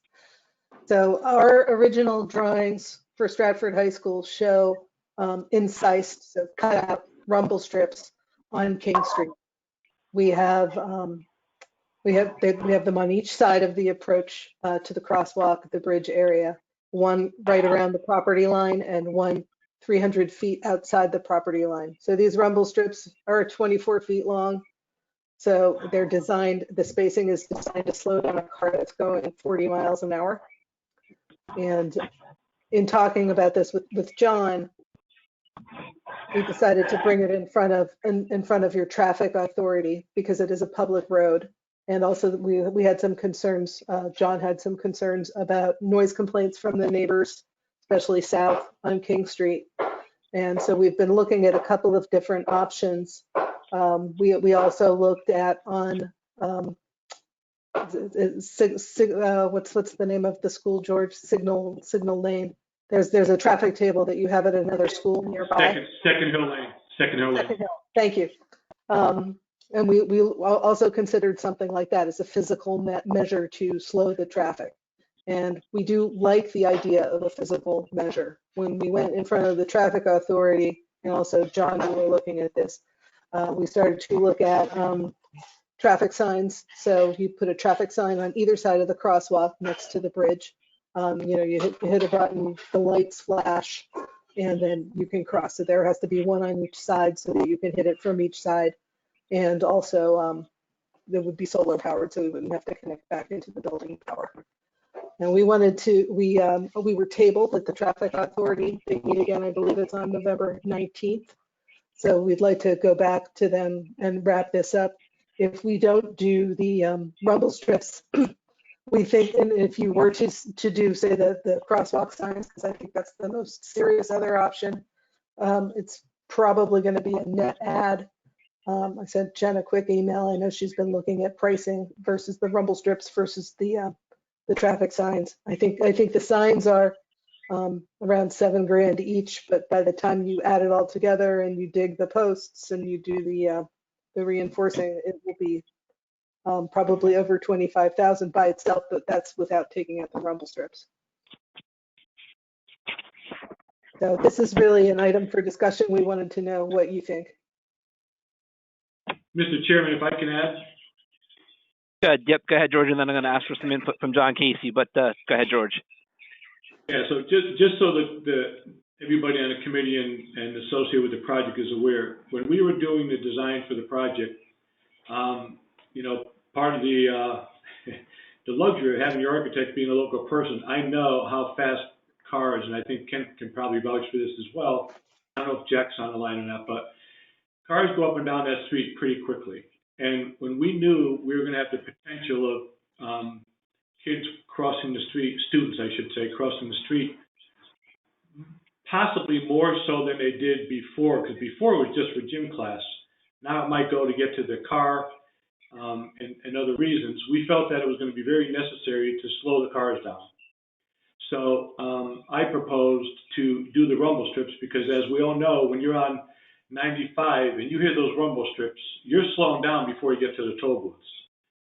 So our original drawings for Stratford High School show incised, so cut out rumble strips on King Street. We have them on each side of the approach to the crosswalk, the bridge area. One right around the property line and one 300 feet outside the property line. So these rumble strips are 24 feet long. So they're designed, the spacing is designed to slow down a car that's going 40 miles an hour. And in talking about this with John, we decided to bring it in front of your traffic authority because it is a public road. And also we had some concerns, John had some concerns about noise complaints from the neighbors, especially south on King Street. And so we've been looking at a couple of different options. We also looked at on, what's the name of the school, George? Signal Lane. There's a traffic table that you have at another school nearby. Second Hill Lane. Second Hill Lane. Thank you. And we also considered something like that as a physical measure to slow the traffic. And we do like the idea of a physical measure. When we went in front of the traffic authority, and also John, we were looking at this, we started to look at traffic signs. So you put a traffic sign on either side of the crosswalk next to the bridge. You hit a button, the lights flash, and then you can cross. So there has to be one on each side so that you can hit it from each side. And also there would be solar powered, so we wouldn't have to connect back into the building power. And we were tabled at the traffic authority. They meet again, I believe it's on November 19th. So we'd like to go back to them and wrap this up. If we don't do the rumble strips, we think, and if you were to do, say, the crosswalk signs, because I think that's the most serious other option, it's probably going to be a net add. I sent Jen a quick email. I know she's been looking at pricing versus the rumble strips versus the traffic signs. I think the signs are around $7,000 each, but by the time you add it all together and you dig the posts and you do the reinforcing, it will be probably over 25,000 by itself, but that's without taking out the rumble strips. So this is really an item for discussion. We wanted to know what you think. Mr. Chairman, if I can add. Good. Yep. Go ahead, George, and then I'm going to ask for some input from John Casey. But go ahead, George. Yeah. So just so that everybody on the committee and associated with the project is aware, when we were doing the design for the project, part of the the luxury of having your architect being a local person, I know how fast cars, and I think Ken can probably vouch for this as well. I don't know if Jack's on the line or not, but cars go up and down that street pretty quickly. And when we knew we were going to have the potential of kids crossing the street, students, I should say, crossing the street, possibly more so than they did before, because before it was just for gym class. Now it might go to get to the car and other reasons. We felt that it was going to be very necessary to slow the cars down. So I proposed to do the rumble strips because, as we all know, when you're on 95 and you hear those rumble strips, you're slowing down before you get to the toll booths.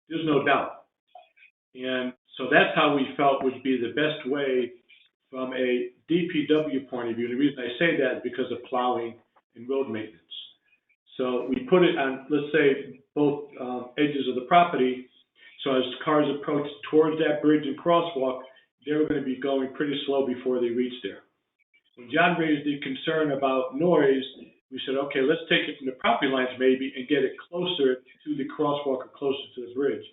There's no doubt. And so that's how we felt would be the best way from a DPW point of view. And the reason I say that is because of plowing and road maintenance. So we put it on, let's say, both edges of the property. So as cars approach towards that bridge and crosswalk, they were going to be going pretty slow before they reached there. When John raised the concern about noise, we said, okay, let's take it from the property lines maybe and get it closer to the crosswalk or closer to the bridge.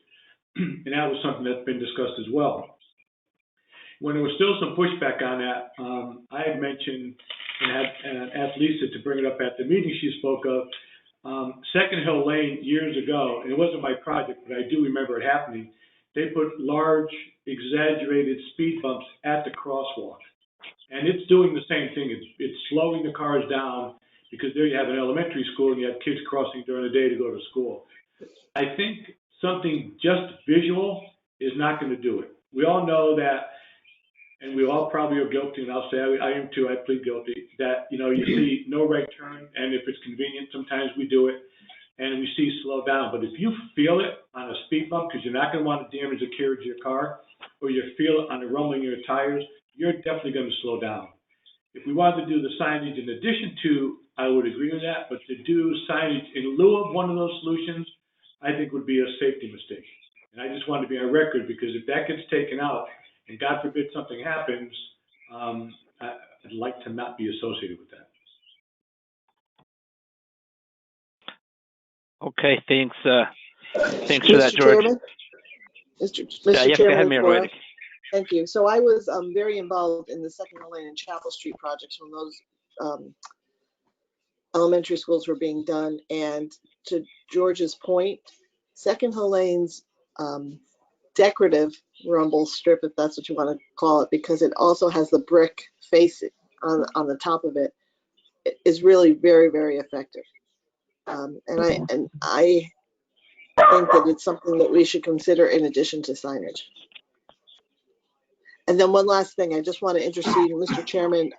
And that was something that's been discussed as well. When there was still some pushback on that, I had mentioned and asked Lisa to bring it up at the meeting she spoke of. Second Hill Lane years ago, and it wasn't my project, but I do remember it happening, they put large, exaggerated speed bumps at the crosswalk. And it's doing the same thing. It's slowing the cars down because there you have an elementary school and you have kids crossing during the day to go to school. I think something just visual is not going to do it. We all know that, and we all probably are guilty, and I'll say I am too, I plead guilty, that, you see no right turn, and if it's convenient, sometimes we do it, and we see slow down. But if you feel it on a speed bump, because you're not going to want to damage the carriage of your car, or you feel it on the rumbling of your tires, you're definitely going to slow down. If we wanted to do the signage in addition to, I would agree with that, but to do signage in lieu of one of those solutions, I think would be a safety mistake. And I just want to be on record, because if that gets taken out, and God forbid something happens, I'd like to not be associated with that. Okay, thanks for that, George. Chairman? Mr. Yes, go ahead, Mayor Hoydick. Thank you. So I was very involved in the Second Hill Lane and Chapel Street projects when those elementary schools were being done. And to George's point, Second Hill Lane's decorative rumble strip, if that's what you want to call it, because it also has the brick face on the top of it, is really very, very effective. And I think that it's something that we should consider in addition to signage. And then one last thing, I just want to intercede, Mr. Chairman.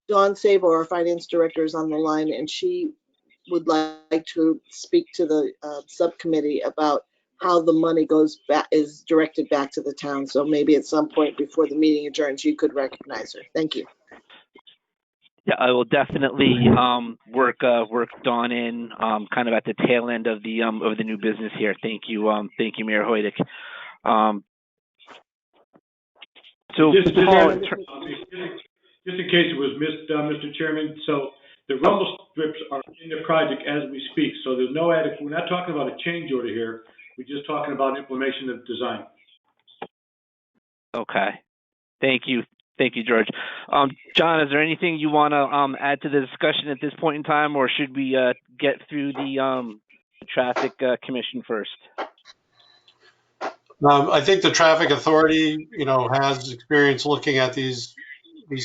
Dawn Sabo, our finance director, is on the line, and she would like to speak to the subcommittee about how the money is directed back to the town. So maybe at some point before the meeting adjourns, you could recognize her. Thank you. Yeah, I will definitely work Dawn in kind of at the tail end of the new business here. Thank you, Mayor Hoydick. So, Paul, just in case it was missed, Mr. Chairman, so the rumble strips are in the project as we speak. So there's no added. We're not talking about a change order here. We're just talking about implementation of design. Okay, thank you, George. John, is there anything you want to add to the discussion at this point in time, or should we get through the traffic commission first? I think the traffic authority, has experience looking at these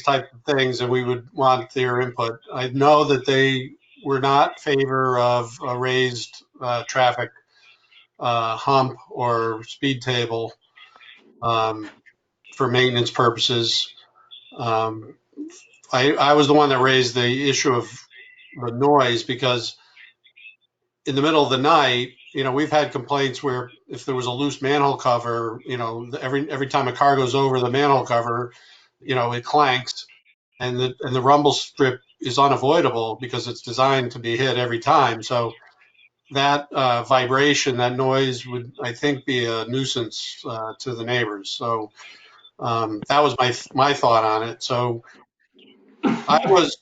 types of things, and we would want their input. I know that they were not in favor of a raised traffic hump or speed table for maintenance purposes. I was the one that raised the issue of the noise, because in the middle of the night, we've had complaints where if there was a loose manhole cover, every time a car goes over the manhole cover, it clanks, and the rumble strip is unavoidable because it's designed to be hit every time. So that vibration, that noise would, I think, be a nuisance to the neighbors. So that was my thought on it. So I was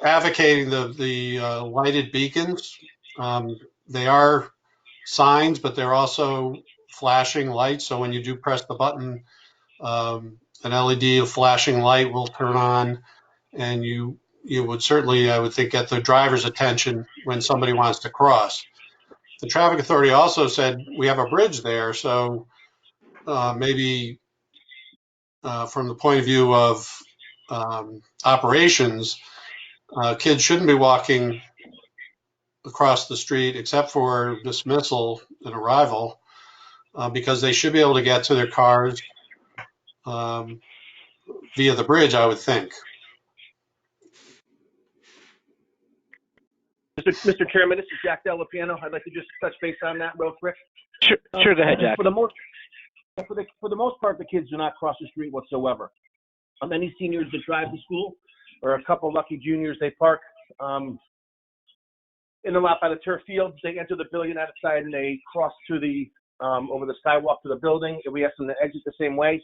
advocating the lighted beacons. They are signs, but they're also flashing lights. So when you do press the button, an LED flashing light will turn on, and you would certainly, I would think, get the driver's attention when somebody wants to cross. The traffic authority also said we have a bridge there, so maybe from the point of view of operations, kids shouldn't be walking across the street except for dismissal and arrival, because they should be able to get to their cars via the bridge, I would think. Mr. Chairman, this is Jack Delapiano. I'd like to just touch base on that real quick. Sure, go ahead, Jack. For the most part, the kids do not cross the street whatsoever. Many seniors that drive to school, or a couple lucky juniors, they park in the lot by the turf field. They enter the building out of sight, and they cross to the over the sidewalk to the building. And we ask them to exit the same way.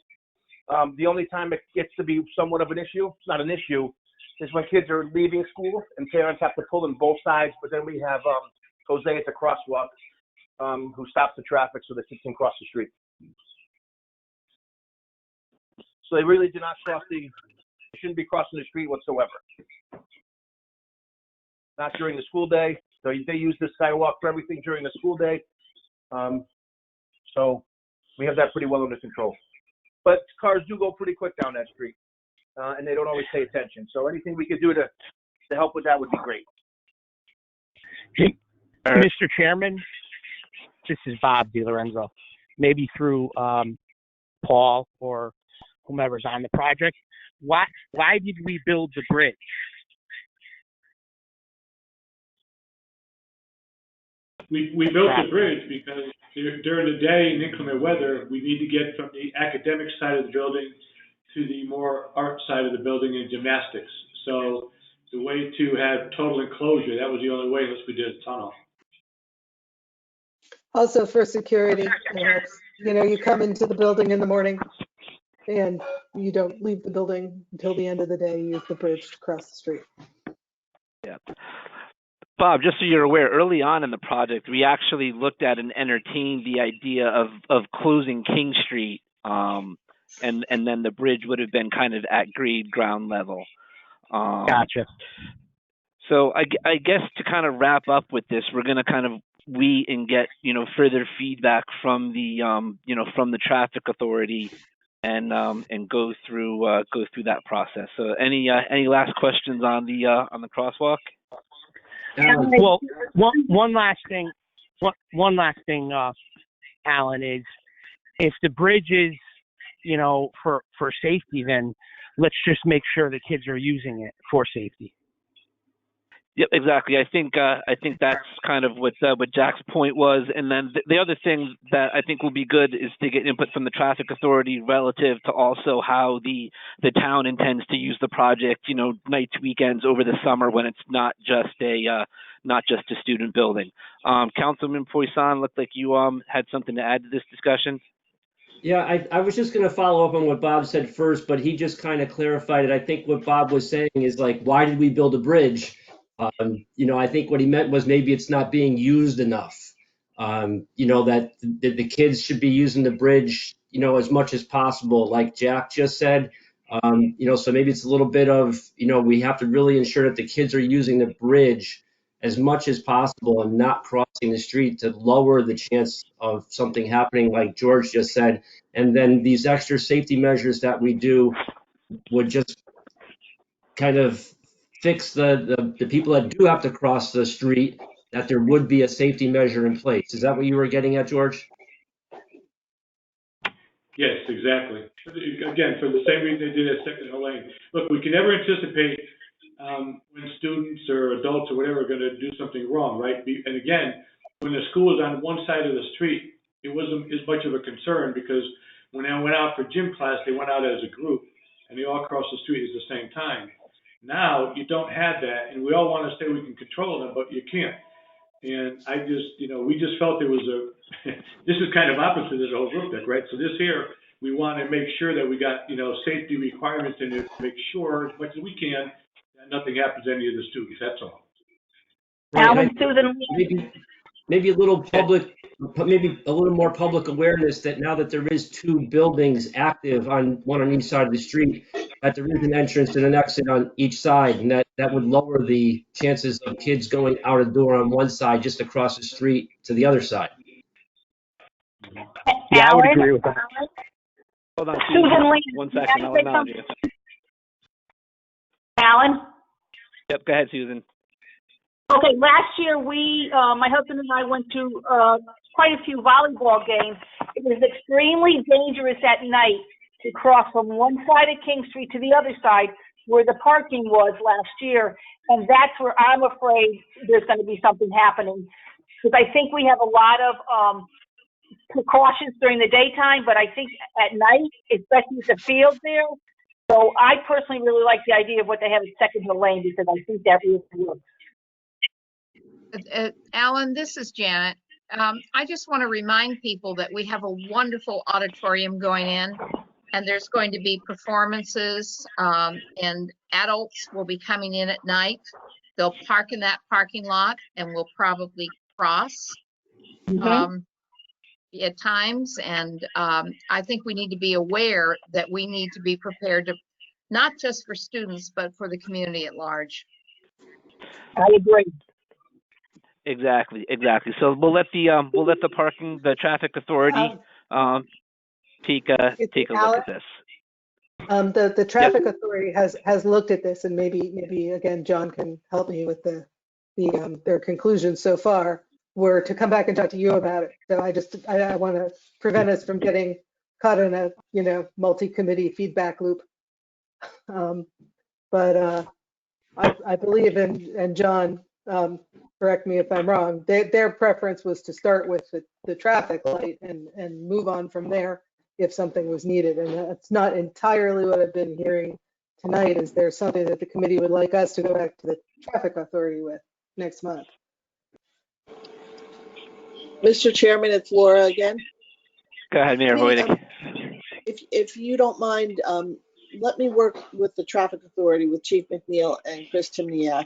The only time it gets to be somewhat of an issue, it's not an issue, is when kids are leaving school and parents have to pull in both sides. But then we have Jose at the crosswalk who stops the traffic so the kids can cross the street. So they really do not they shouldn't be crossing the street whatsoever. Not during the school day. So they use this sidewalk for everything during the school day. So we have that pretty well under control. But cars do go pretty quick down that street, and they don't always pay attention. So anything we could do to help with that would be great. Hey, Mr. Chairman, this is Bob DiLorenzo. Maybe through Paul or whomever's on the project. Why did we build the bridge? We built the bridge because during the day in inclement weather, we need to get from the academic side of the building to the more art side of the building and gymnastics. So the way to have total enclosure, that was the only way unless we did a tunnel. Also for security, you come into the building in the morning and you don't leave the building until the end of the day. You use the bridge to cross the street. Yeah. Bob, just so you're aware, early on in the project, we actually looked at and entertained the idea of closing King Street, and then the bridge would have been kind of at grade ground level. Gotcha. So I guess to kind of wrap up with this, we're going to kind of and get further feedback from the from the traffic authority and go through that process. So any last questions on the crosswalk? Well, one last thing, Alan, is if the bridge is, for safety, then let's just make sure the kids are using it for safety. Yep, exactly. I think that's kind of what Jack's point was. And then the other thing that I think will be good is to get input from the traffic authority relative to also how the town intends to use the project, nights, weekends, over the summer when it's not just a student building. Councilman Poisson, looked like you had something to add to this discussion. Yeah, I was just going to follow up on what Bob said first, but he just kind of clarified it. I think what Bob was saying is like, why did we build a bridge? I think what he meant was maybe it's not being used enough. That the kids should be using the bridge, as much as possible, like Jack just said. So maybe it's a little bit of, we have to really ensure that the kids are using the bridge as much as possible and not crossing the street to lower the chance of something happening, like George just said. And then these extra safety measures that we do would just kind of fix the people that do have to cross the street, that there would be a safety measure in place. Is that what you were getting at, George? Yes, exactly. Again, for the same reason they did at Second Lane. Look, we can never anticipate when students or adults or whatever are going to do something wrong, right? And again, when the school is on one side of the street, it wasn't as much of a concern because when I went out for gym class, they went out as a group and they all crossed the street at the same time. Now you don't have that, and we all want to say we can control them, but you can't. And I just, we just felt it was this is kind of opposite of the whole group deck, right? So this here, we want to make sure that we got, safety requirements in it to make sure as much as we can that nothing happens to any of the students. That's all. Alan, Susan. Maybe a little more public awareness that now that there is two buildings active one on each side of the street, that there is an entrance and an exit on each side, and that would lower the chances of kids going out a door on one side just across the street to the other side. Yeah, I would agree with that. Hold on, Susan Lee. 1 second. I'll acknowledge you. Alan? Yep, go ahead, Susan. Okay, last year my husband and I went to quite a few volleyball games. It was extremely dangerous at night to cross from one side of King Street to the other side where the parking was last year. And that's where I'm afraid there's going to be something happening. Because I think we have a lot of precautions during the daytime, but I think at night, especially with the field there. So I personally really like the idea of what they have at Second Lane because I think that really works. Alan, this is Janet. I just want to remind people that we have a wonderful auditorium going in. and there's going to be performances, and adults will be coming in at night. They'll park in that parking lot and will probably cross at times. And I think we need to be aware that we need to be prepared to, not just for students, but for the community at large. I agree. Exactly. So we'll let the traffic authority take a look at this. The traffic authority has looked at this, and maybe again, John can help me with their conclusions so far were to come back and talk to you about it. So I want to prevent us from getting caught in a multi-committee feedback loop. But I believe and John, correct me if I'm wrong, their preference was to start with the traffic light and move on from there if something was needed. And that's not entirely what I've been hearing tonight. Is there something that the committee would like us to go back to the traffic authority with next month? Mr. Chairman, it's Laura again. Go ahead, Mayor Hoydick. If you don't mind, let me work with the traffic authority with Chief McNeil and Chris Timniak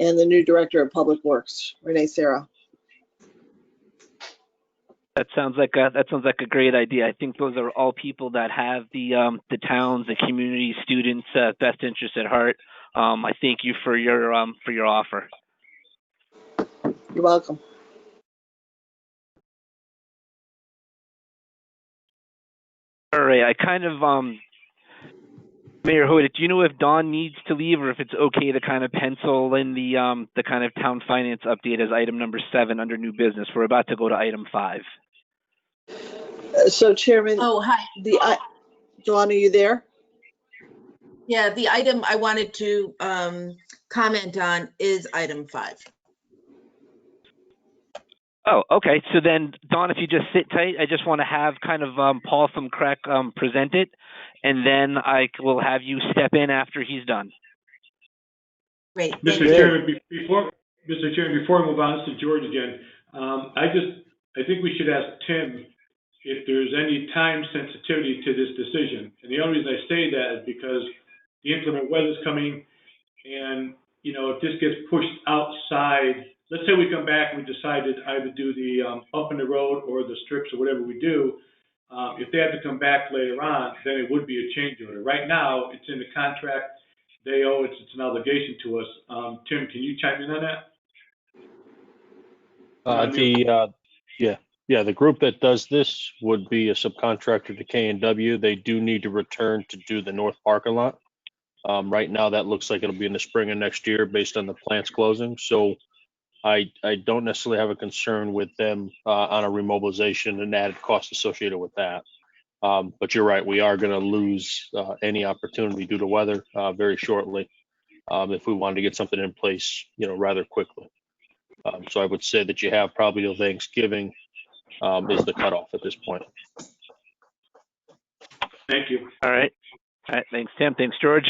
and the new director of Public Works, Renee Serra. That sounds like a great idea. I think those are all people that have the towns, the community, students' best interest at heart. I thank you for your offer. You're welcome. All right, I kind of Mayor Hoyt, do you know if Dawn needs to leave or if it's okay to kind of pencil in the kind of town finance update as item number 7 under new business? We're about to go to item 5. So, Chairman. Oh, hi. Dawn, are you there? Yeah, the item I wanted to comment on is item 5. Oh, okay. So then, Dawn, if you just sit tight, I just want to have kind of Paul from CREC present it, and then I will have you step in after he's done. Great. Mr. Chairman, before we move on, this is George again. I think we should ask Tim if there's any time sensitivity to this decision. And the only reason I say that is because the inclement weather's coming, and if this gets pushed outside, let's say we come back and we decide to either do the up in the road or the strips or whatever we do. If they have to come back later on, then it would be a change order. Right now, it's in the contract. They owe it. It's an obligation to us. Tim, can you chime in on that? The group that does this would be a subcontractor to K&W. They do need to return to do the north parking lot. Right now, that looks like it'll be in the spring of next year based on the plant's closing. So I don't necessarily have a concern with them on a remobilization and added cost associated with that. But you're right, we are going to lose any opportunity due to weather very shortly if we wanted to get something in place, rather quickly. So I would say that you have probably till Thanksgiving is the cutoff at this point. Thank you. All right. Thanks, Tim. Thanks, George.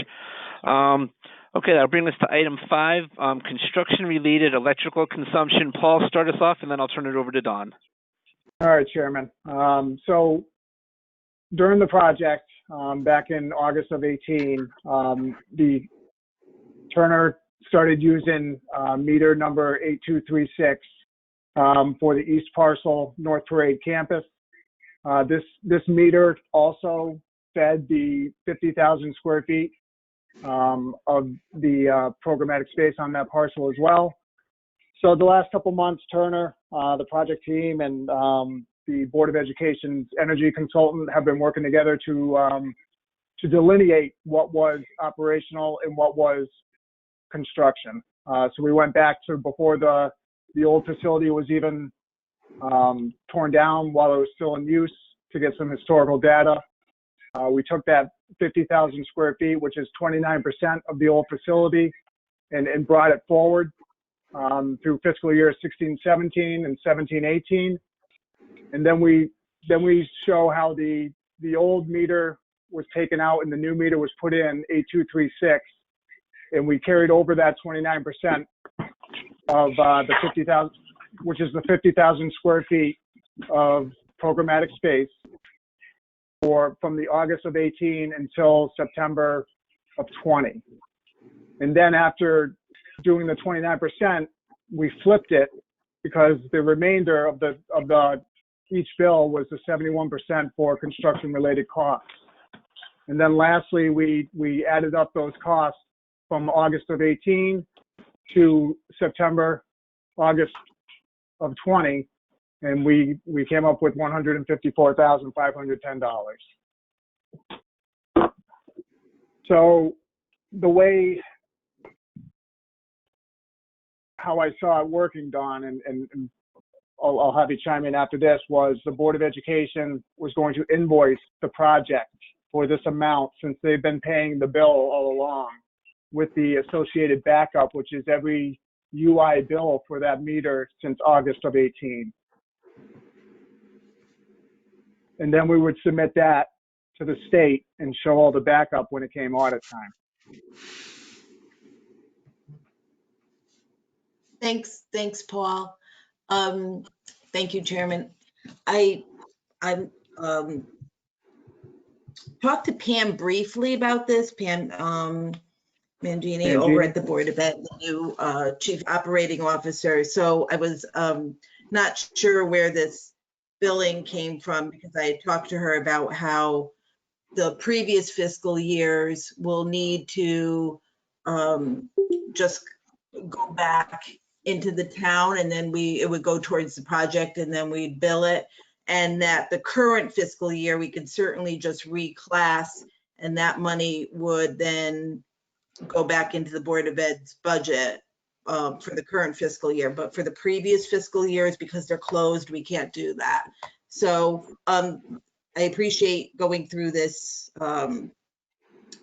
Okay, that'll bring us to item 5, construction-related electrical consumption. Paul, start us off, and then I'll turn it over to Don. All right, Chairman. So during the project, back in August of 18, the Turner started using meter number 8236 for the East Parcel North Parade campus. This meter also fed the 50,000 square feet of the programmatic space on that parcel as well. So the last couple months, Turner, the project team, and the Board of Education's energy consultant have been working together to delineate what was operational and what was construction. So we went back to before the old facility was even torn down, while it was still in use, to get some historical data. We took that 50,000 square feet, which is 29% of the old facility, and brought it forward through fiscal year 16-17 and 17-18. And then we show how the old meter was taken out and the new meter was put in, 8236, and we carried over that 29% of the 50,000, which is the 50,000 square feet of programmatic space. from the August of 18 until September of 20. And then after doing the 29%, we flipped it because the remainder of each bill was the 71% for construction related costs. And then lastly, we added up those costs from August of 18 to August of 20, and we came up with $154,510. So the way how I saw it working, Don, and I'll have you chime in after this, was the Board of Education was going to invoice the project for this amount since they've been paying the bill all along, with the associated backup, which is every UI bill for that meter since August of 18. And then we would submit that to the state and show all the backup when it came audit time. Thanks, Paul. Thank you, Chairman. I talked to Pam briefly about this, Pam Mangini over at the Board of Ed, the new Chief Operating Officer. So I was not sure where this billing came from, because I talked to her about how the previous fiscal years will need to just go back into the town, and then it would go towards the project, and then we'd bill it. And that the current fiscal year, we could certainly just reclass, and that money would then go back into the Board of Ed's budget for the current fiscal year. But for the previous fiscal years, because they're closed, we can't do that. So I appreciate going through this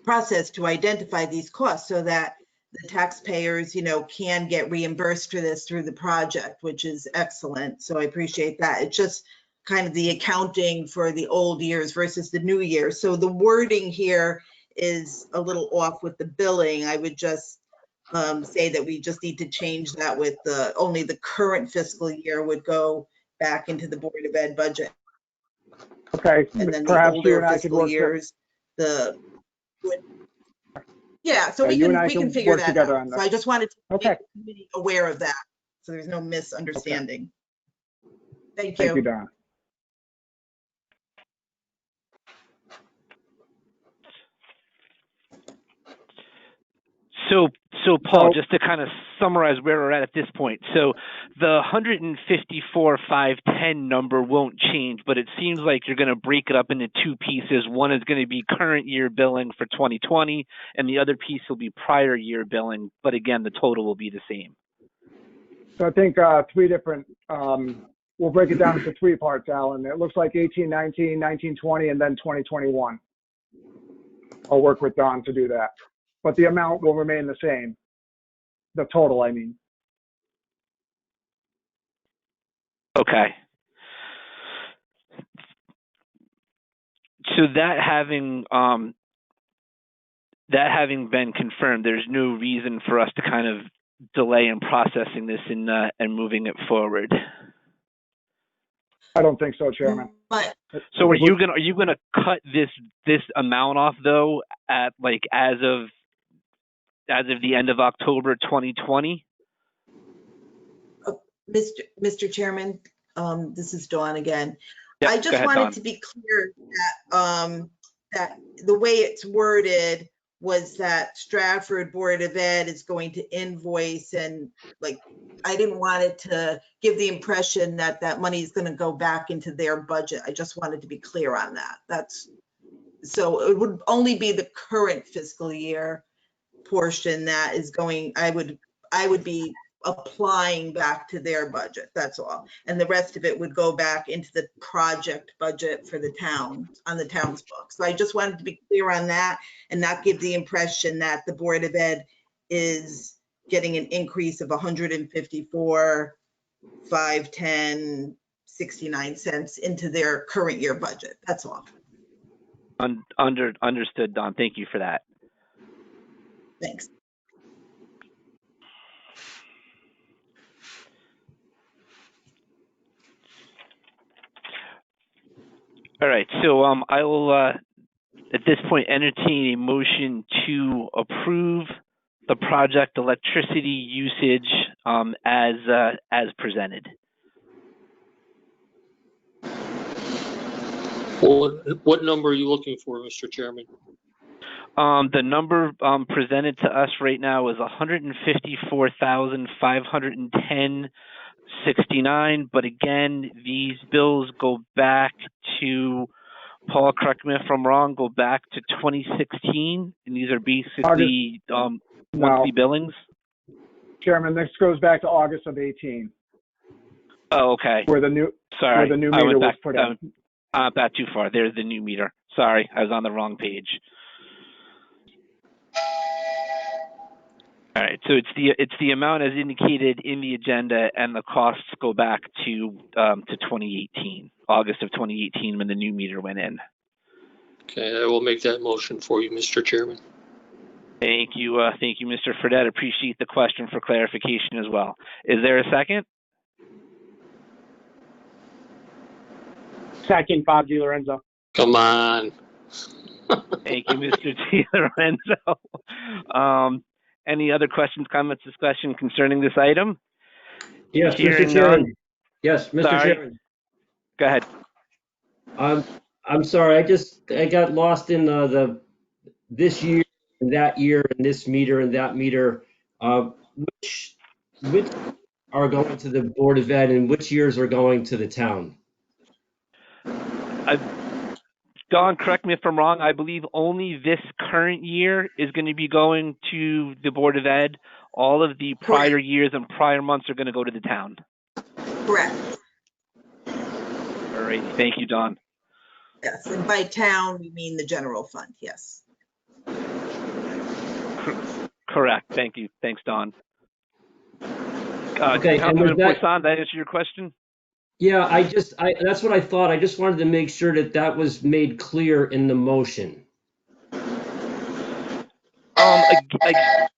process to identify these costs so that the taxpayers, can get reimbursed for this through the project, which is excellent. So I appreciate that. It's just kind of the accounting for the old years versus the new year. So the wording here is a little off with the billing. I would just say that we just need to change that with only the current fiscal year would go back into the Board of Ed budget. Okay, and then perhaps the you older and I could fiscal work years, so we can figure that out. So I just wanted to make the committee aware of that, so there's no misunderstanding. Thank you. Thank you, Don. So Paul, just to kind of summarize where we're at this point. So the 154,510 number won't change, but it seems like you're going to break it up into two pieces. One is going to be current year billing for 2020, and the other piece will be prior year billing. But again, the total will be the same. So I think three different, we'll break it down into three parts, Alan. It looks like 18, 19, 19, 20, and then 2021. I'll work with Don to do that. But the amount will remain the same. The total, I mean. Okay. So that having been confirmed, there's no reason for us to kind of delay in processing this and moving it forward. I don't think so, Chairman. But so are you gonna cut this amount off though at like as of the end of October 2020? Mr. Chairman, this is Dawn again. Yep, I just wanted to be clear that that the way it's worded was that Stratford Board of Ed is going to invoice, and I didn't want it to give the impression that that money is going to go back into their budget. I just wanted to be clear on that. So it would only be the current fiscal year portion that is going, I would be applying back to their budget, that's all. And the rest of it would go back into the project budget for the town, on the town's books. So I just wanted to be clear on that and not give the impression that the Board of Ed is getting an increase of 154, 510, 69 cents into their current year budget, that's all. Understood, Don. Thank you for that. Thanks. All right, so I will at this point entertain a motion to approve the project electricity usage as presented. What number are you looking for, Mr. Chairman? The number presented to us right now is $154,510.69. But again, these bills go back to, Paul, correct me if I'm wrong, go back to 2016, and these are basically monthly billings. Chairman, this goes back to August of 18. Oh, okay. Where the new meter was put in. Back too far. There's the new meter. Sorry, I was on the wrong page. All right, so it's the amount as indicated in the agenda, and the costs go back to 2018, August of 2018, when the new meter went in. Okay, I will make that motion for you, Mr. Chairman. Thank you, Mr. Fredette. Appreciate the question for clarification as well. Is there a second? Second, Bob DiLorenzo. Come on. Thank you, Mr. DiLorenzo. Any other questions, comments, discussion concerning this item? Yes, Hearing Mr. Chairman. none. Yes, Mr. Sorry. Chairman. Go ahead. I'm sorry. I got lost in this year and that year and this meter and that meter. Which are going to the Board of Ed and which years are going to the town? Don, correct me if I'm wrong. I believe only this current year is going to be going to the Board of Ed. All of the prior years and prior months are going to go to the town. Correct. All right. Thank you, Don. Yes, and by town, we mean the general fund, yes. Correct. Thank you. Thanks, Don. Okay, Councilman Poisson, did I answer your question? Yeah, that's what I thought. I just wanted to make sure that was made clear in the motion.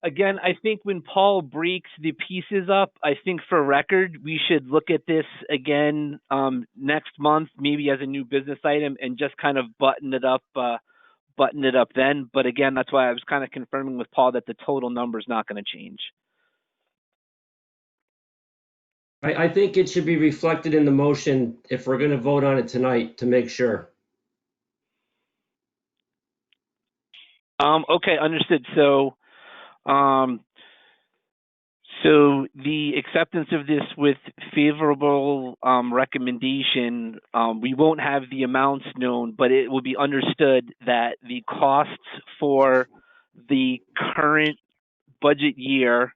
Again, I think when Paul breaks the pieces up, I think for record, we should look at this again next month, maybe as a new business item, and just kind of button it up then. But again, that's why I was kind of confirming with Paul that the total number is not going to change. I think it should be reflected in the motion if we're going to vote on it tonight to make sure. Okay, understood. So the acceptance of this with favorable recommendation, we won't have the amounts known, but it will be understood that the costs for the current budget year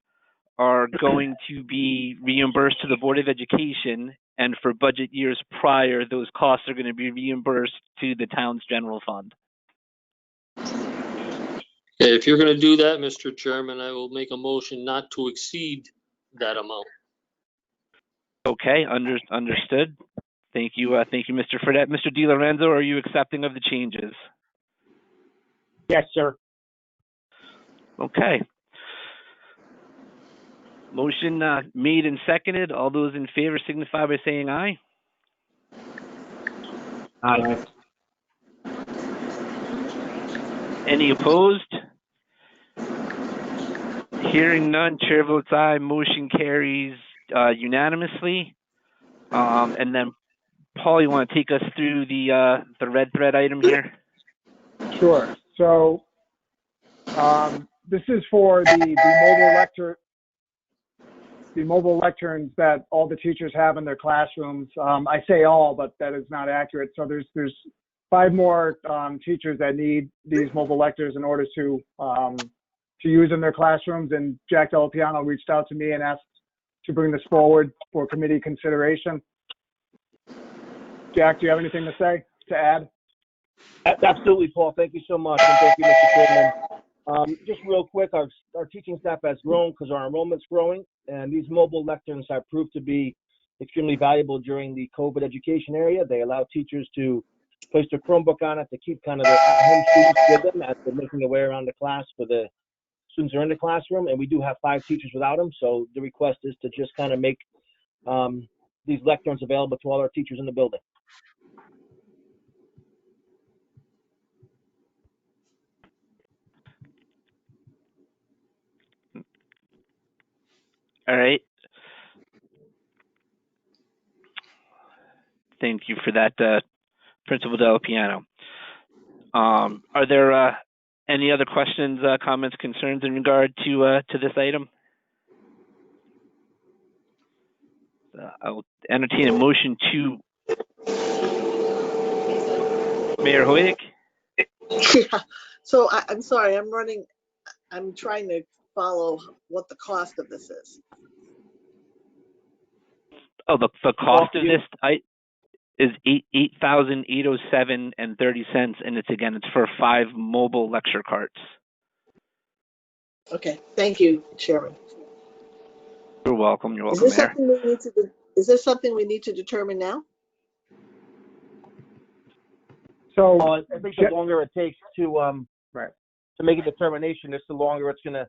are going to be reimbursed to the Board of Education, and for budget years prior, those costs are going to be reimbursed to the town's general fund. Okay, if you're going to do that, Mr. Chairman, I will make a motion not to exceed that amount. Okay, understood. Thank you, Mr. Fredette. Mr. DiLorenzo, are you accepting of the changes? Yes, sir. Okay. Motion made and seconded. All those in favor signify by saying aye. Aye. Any opposed? Hearing none, chair votes aye. Motion carries unanimously. And then, Paul, you want to take us through the red thread item here? Sure. So this is for the mobile lecterns that all the teachers have in their classrooms. I say all, but that is not accurate. So there's 5 more teachers that need these mobile lecters in order to use in their classrooms. And Jack Delapiano reached out to me and asked to bring this forward for committee consideration. Jack, do you have anything to add? Absolutely, Paul. Thank you so much. And thank you, Mr. Chairman. Just real quick, our teaching staff has grown because our enrollment's growing, and these mobile lecterns have proved to be extremely valuable during the COVID education area. They allow teachers to place their Chromebook on it to keep kind of their at-home students with them as they're making their way around the class for the students who are in the classroom. And we do have 5 teachers without them, so the request is to just kind of make these lecterns available to all our teachers in the building. All right. Thank you for that, Principal Delapiano. Are there any other questions, comments, concerns in regard to this item? I'll entertain a motion to Mayor Hoydick. Yeah. So I'm sorry, I'm trying to follow what the cost of this is. Oh, the cost of this is $8,807.30, and it's for 5 mobile lecture carts. Okay, thank you, Chairman. You're welcome. You're welcome, Is this Mayor. something we need to? Is this something we need to determine now? So I think the longer it takes to make a determination, the longer it's going to,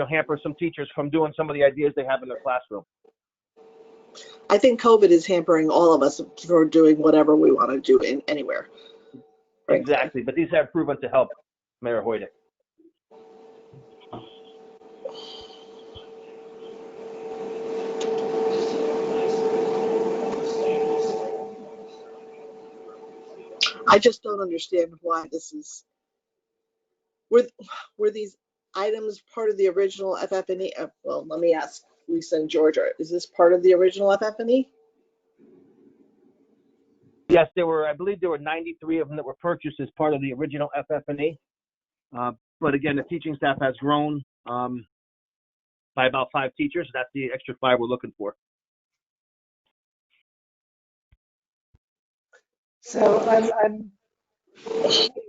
hamper some teachers from doing some of the ideas they have in their classroom. I think COVID is hampering all of us for doing whatever we want to do anywhere. Exactly, but these have proven to help, Mayor Hoydick. I just don't understand why this is. Were these items part of the original FF&E? Well, let me ask Lisa and Georgia. Is this part of the original FF&E? Yes, I believe there were 93 of them that were purchased as part of the original FF&E. But again, the teaching staff has grown by about 5 teachers. That's the extra 5 we're looking for. So I'm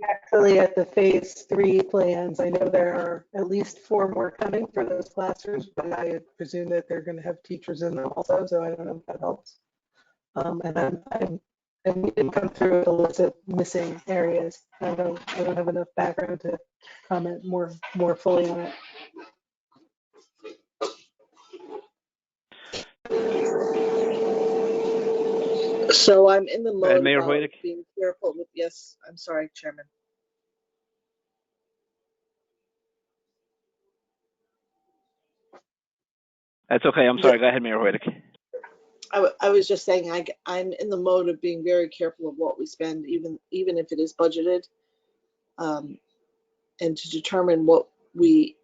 actually at the phase 3 plans. I know there are at least 4 more coming for those classrooms, but I presume that they're going to have teachers in them also, so I don't know if that helps. And we didn't come through with a list of missing areas. I don't have enough background to comment more fully on it. So I'm in the mode Mayor about Hoydick. being careful with, yes, I'm sorry, Chairman. That's okay. I'm sorry. Go ahead, Mayor Hoydick. I was just saying I'm in the mode of being very careful of what we spend, even if it is budgeted, and to determine what we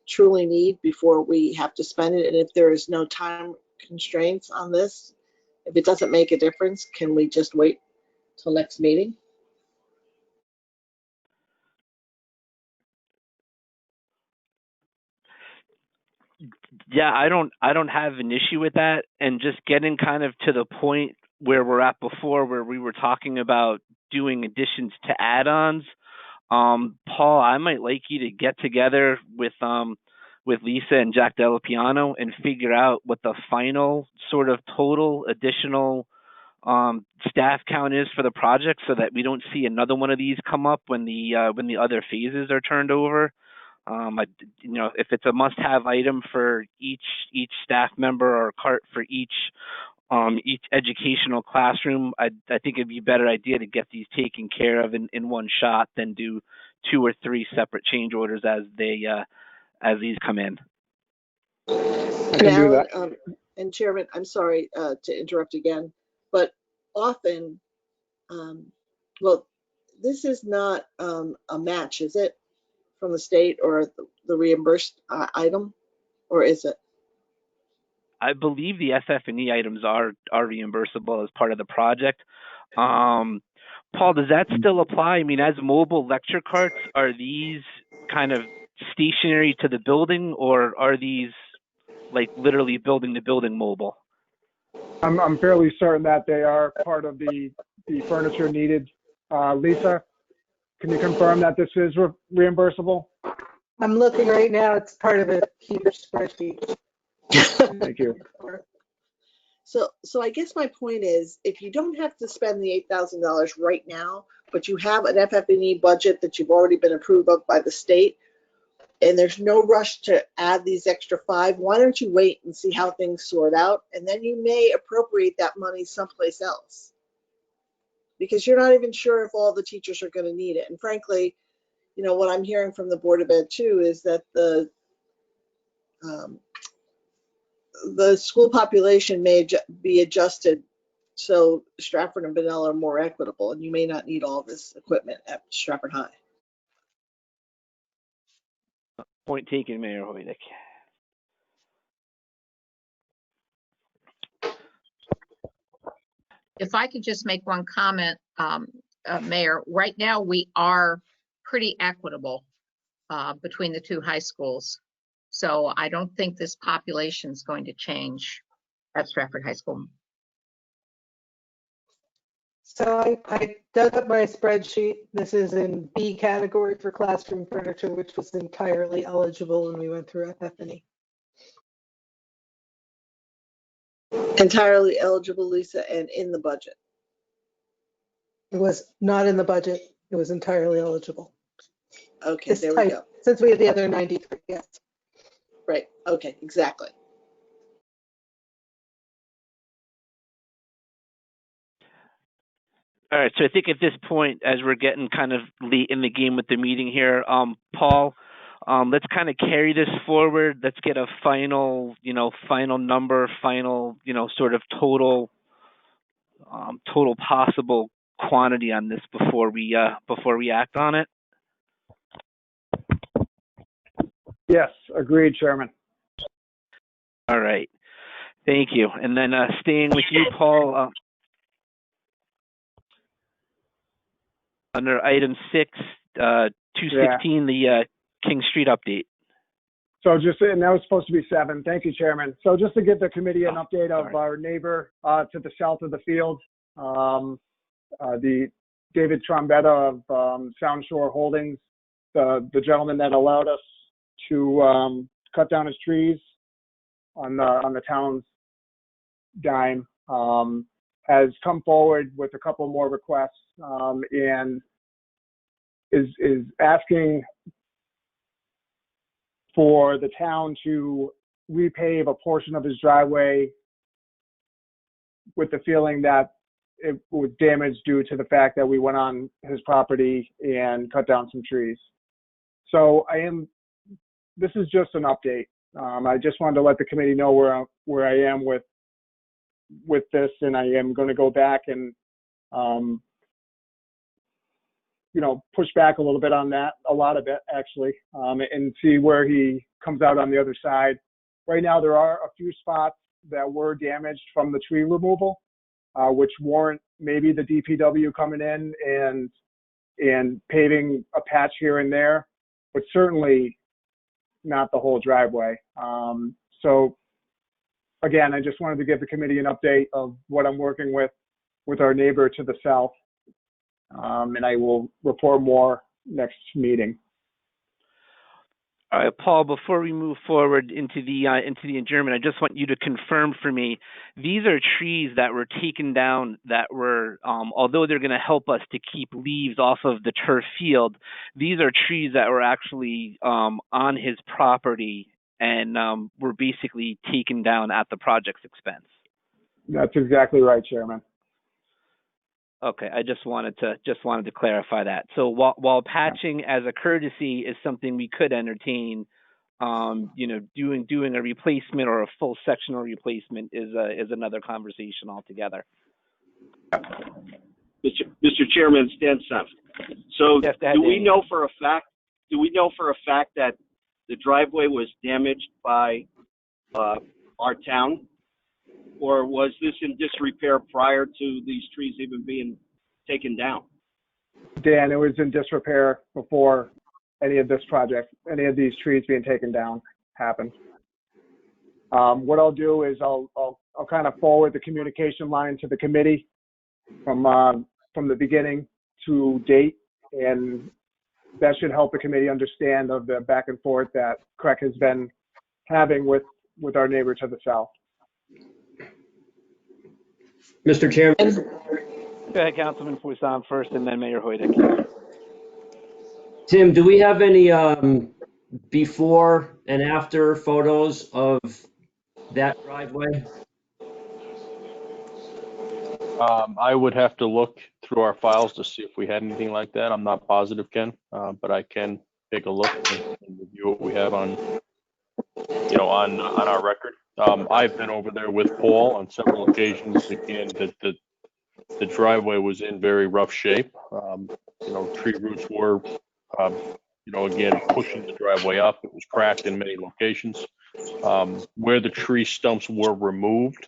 truly need before we have to spend it. And if there is no time constraints on this, if it doesn't make a difference, can we just wait till next meeting? Yeah, I don't have an issue with that, and just getting kind of to the point where we're at before, where we were talking about doing additions to add-ons. Paul, I might like you to get together with Lisa and Jack Delapiano and figure out what the final sort of total additional staff count is for the project, so that we don't see another one of these come up when the other phases are turned over. If it's a must-have item for each staff member or cart for each educational classroom, I think it'd be a better idea to get these taken care of in one shot than do 2 or 3 separate change orders as these come in. And Chairman, I'm sorry to interrupt again, but often, well, this is not a match, is it, from the state or the reimbursed item, or is it? I believe the FF&E items are reimbursable as part of the project. Paul, does that still apply? I mean, as mobile lecture carts, are these kind of stationary to the building, or are these like literally building to building mobile? I'm fairly certain that they are part of the furniture needed. Lisa, can you confirm that this is reimbursable? I'm looking right now. It's part of a huge spreadsheet. Thank you. So I guess my point is, if you don't have to spend the $8,000 right now, but you have an FF&E budget that you've already been approved of by the state, and there's no rush to add these extra 5, why don't you wait and see how things sort out, and then you may appropriate that money someplace else, because you're not even sure if all the teachers are going to need it. And frankly, what I'm hearing from the Board of Ed too is that the school population may be adjusted so Stratford and Benell are more equitable, and you may not need all this equipment at Stratford High. Point taken, Mayor Hoydick. If I could just make one comment, Mayor, right now we are pretty equitable between the two high schools. So I don't think this population is going to change at Stratford High School. So I dug up my spreadsheet. This is in B category for classroom furniture, which was entirely eligible when we went through Epiphany. Entirely eligible, Lisa, and in the budget. It was not in the budget. It was entirely eligible. Okay, there we go. Since we had the other 93, yes. Right, okay, exactly. All right, so I think at this point, as we're getting kind of late in the game with the meeting here, Paul, let's kind of carry this forward. Let's get a final, final number, final, sort of total possible quantity on this before we act on it. Yes, agreed, Chairman. All right, thank you. And then staying with you, Paul. Under item 6, 216, the King Street update. So and that was supposed to be 7. Thank you, Chairman. So just to give the committee an update of our neighbor to the south of the field, the David Trombetta of Sound Shore Holdings, the gentleman that allowed us to cut down his trees on the town's dime, has come forward with a couple more requests and is asking for the town to repave a portion of his driveway with the feeling that it was damaged due to the fact that we went on his property and cut down some trees. So this is just an update. I just wanted to let the committee know where I am with this, and I am going to go back and push back a little bit on that, a lot of it actually, and see where he comes out on the other side. Right now, there are a few spots that were damaged from the tree removal, which warrant maybe the DPW coming in and paving a patch here and there, but certainly not the whole driveway. So again, I just wanted to give the committee an update of what I'm working with our neighbor to the south. And I will report more next meeting. All right, Paul, before we move forward into the adjournment, I just want you to confirm for me, these are trees that were taken down that were, although they're going to help us to keep leaves off of the turf field, these are trees that were actually on his property and were basically taken down at the project's expense. That's exactly right, Chairman. Okay, I just wanted to clarify that. So while patching as a courtesy is something we could entertain, doing a replacement or a full sectional replacement is another conversation altogether. Mr. Chairman, Stan Senft. So yes, do we know for a fact that the driveway was damaged by our town? Or was this in disrepair prior to these trees even being taken down? Dan, it was in disrepair before any of these trees being taken down happened. What I'll do is I'll kind of forward the communication line to the committee from the beginning to date, and that should help the committee understand of the back and forth that CREC has been having with our neighbor to the south. Mr. Chairman. Go ahead, Councilman Poisson first, and then Mayor Hoydick. Tim, do we have any before and after photos of that driveway? I would have to look through our files to see if we had anything like that. I'm not positive, Ken, but I can take a look and review what we have on our record. I've been over there with Paul on several occasions. Again, the driveway was in very rough shape. Tree roots were, again, pushing the driveway up. It was cracked in many locations. Where the tree stumps were removed,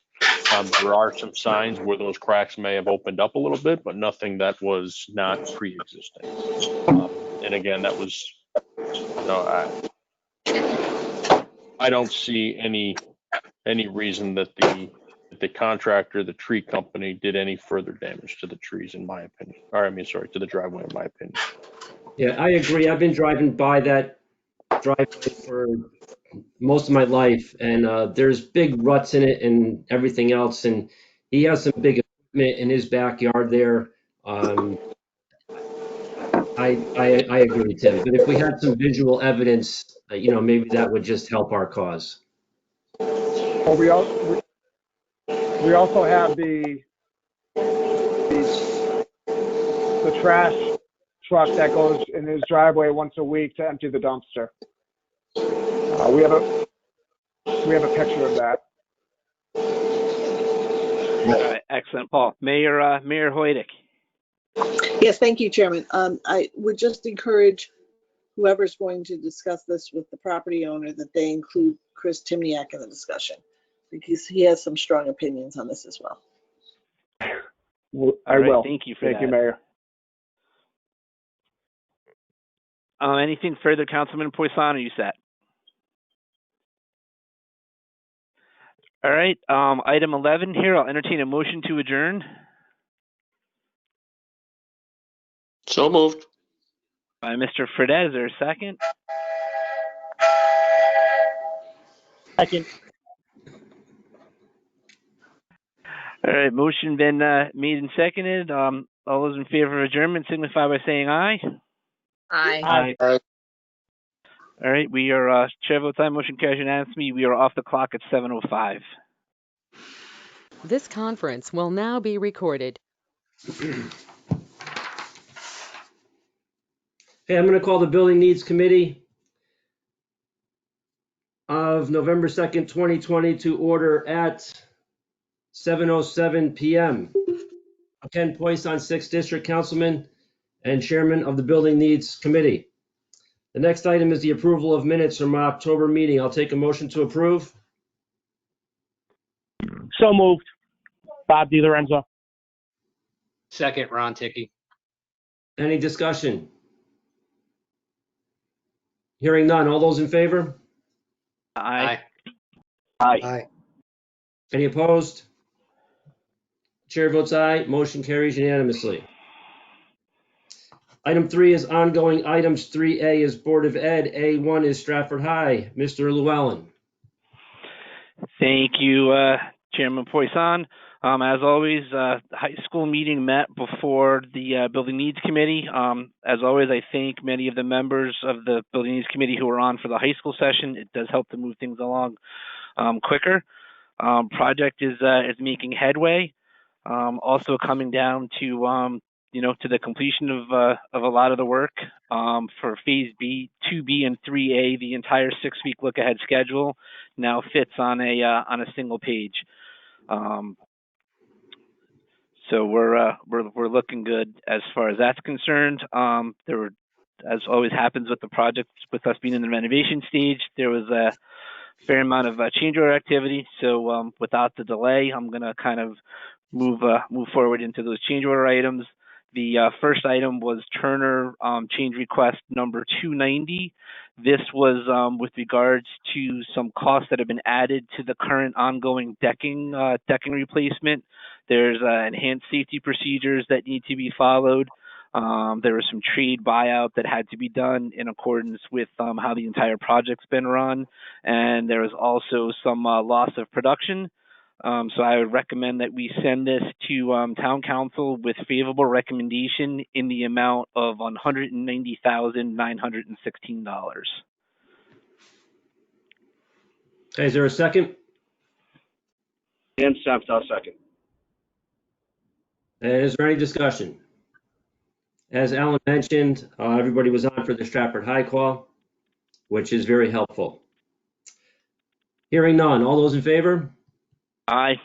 there are some signs where those cracks may have opened up a little bit, but nothing that was not pre-existing. And again, that was, I don't see any reason that the contractor, the tree company, did any further damage to the trees, in my opinion. To the driveway, in my opinion. Yeah, I agree. I've been driving by that driveway for most of my life, and there's big ruts in it and everything else. And he has some big equipment in his backyard there. I agree with Tim. But if we had some visual evidence, maybe that would just help our cause. Well, we also have the trash truck that goes in his driveway once a week to empty the dumpster. We have a picture of that. All right, excellent, Paul. Mayor Hoydick. Yes, thank you, Chairman. I would just encourage whoever's going to discuss this with the property owner that they include Chris Timniak in the discussion, because he has some strong opinions on this as well. I will. Thank you for that. Thank you, Mayor. Anything further, Councilman Poisson? Are you set? All right. Item 11 here. I'll entertain a motion to adjourn. So moved. By Mr. Fredette. Is there a second? Second. All right. Motion been made and seconded. All those in favor of adjournment signify by saying aye. Aye. Aye. All right. We are chair votes aye. Motion carries unanimously. We are off the clock at 7:05. This conference will now be recorded. Hey, I'm going to call the Building Needs Committee of November 2nd, 2020 to order at 7:07 p.m. Ken Poisson, 6th District Councilman and Chairman of the Building Needs Committee. The next item is the approval of minutes from our October meeting. I'll take a motion to approve. So moved. Bob DiLorenzo. Second, Ron Ticky. Any discussion? Hearing none. All those in favor? Aye. Aye. Any opposed? Chair votes aye. Motion carries unanimously. Item 3 is ongoing items. 3A is Board of Ed. A1 is Stratford High. Mr. Llewellyn. Thank you, Chairman Poisson. As always, high school meeting met before the Building Needs Committee. As always, I thank many of the members of the Building Needs Committee who were on for the high school session. It does help to move things along quicker. Project is making headway. Also coming down to to the completion of a lot of the work for Phase B, 2B, and 3A. The entire 6-week look-ahead schedule now fits on a single page. So we're looking good as far as that's concerned. There were, as always happens with the project, with us being in the renovation stage, there was a fair amount of change order activity. So without the delay, I'm going to kind of move forward into those change order items. The first item was Turner change request number 290. This was with regards to some costs that have been added to the current ongoing decking replacement. There's enhanced safety procedures that need to be followed. There was some trade buyout that had to be done in accordance with how the entire project's been run. And there was also some loss of production. So I would recommend that we send this to Town Council with favorable recommendation in the amount of $190,916. Okay, is there a second? Dan Senft, I'll second. And is there any discussion? As Alan mentioned, everybody was on for the Stratford High call, which is very helpful. Hearing none. All those in favor? Aye.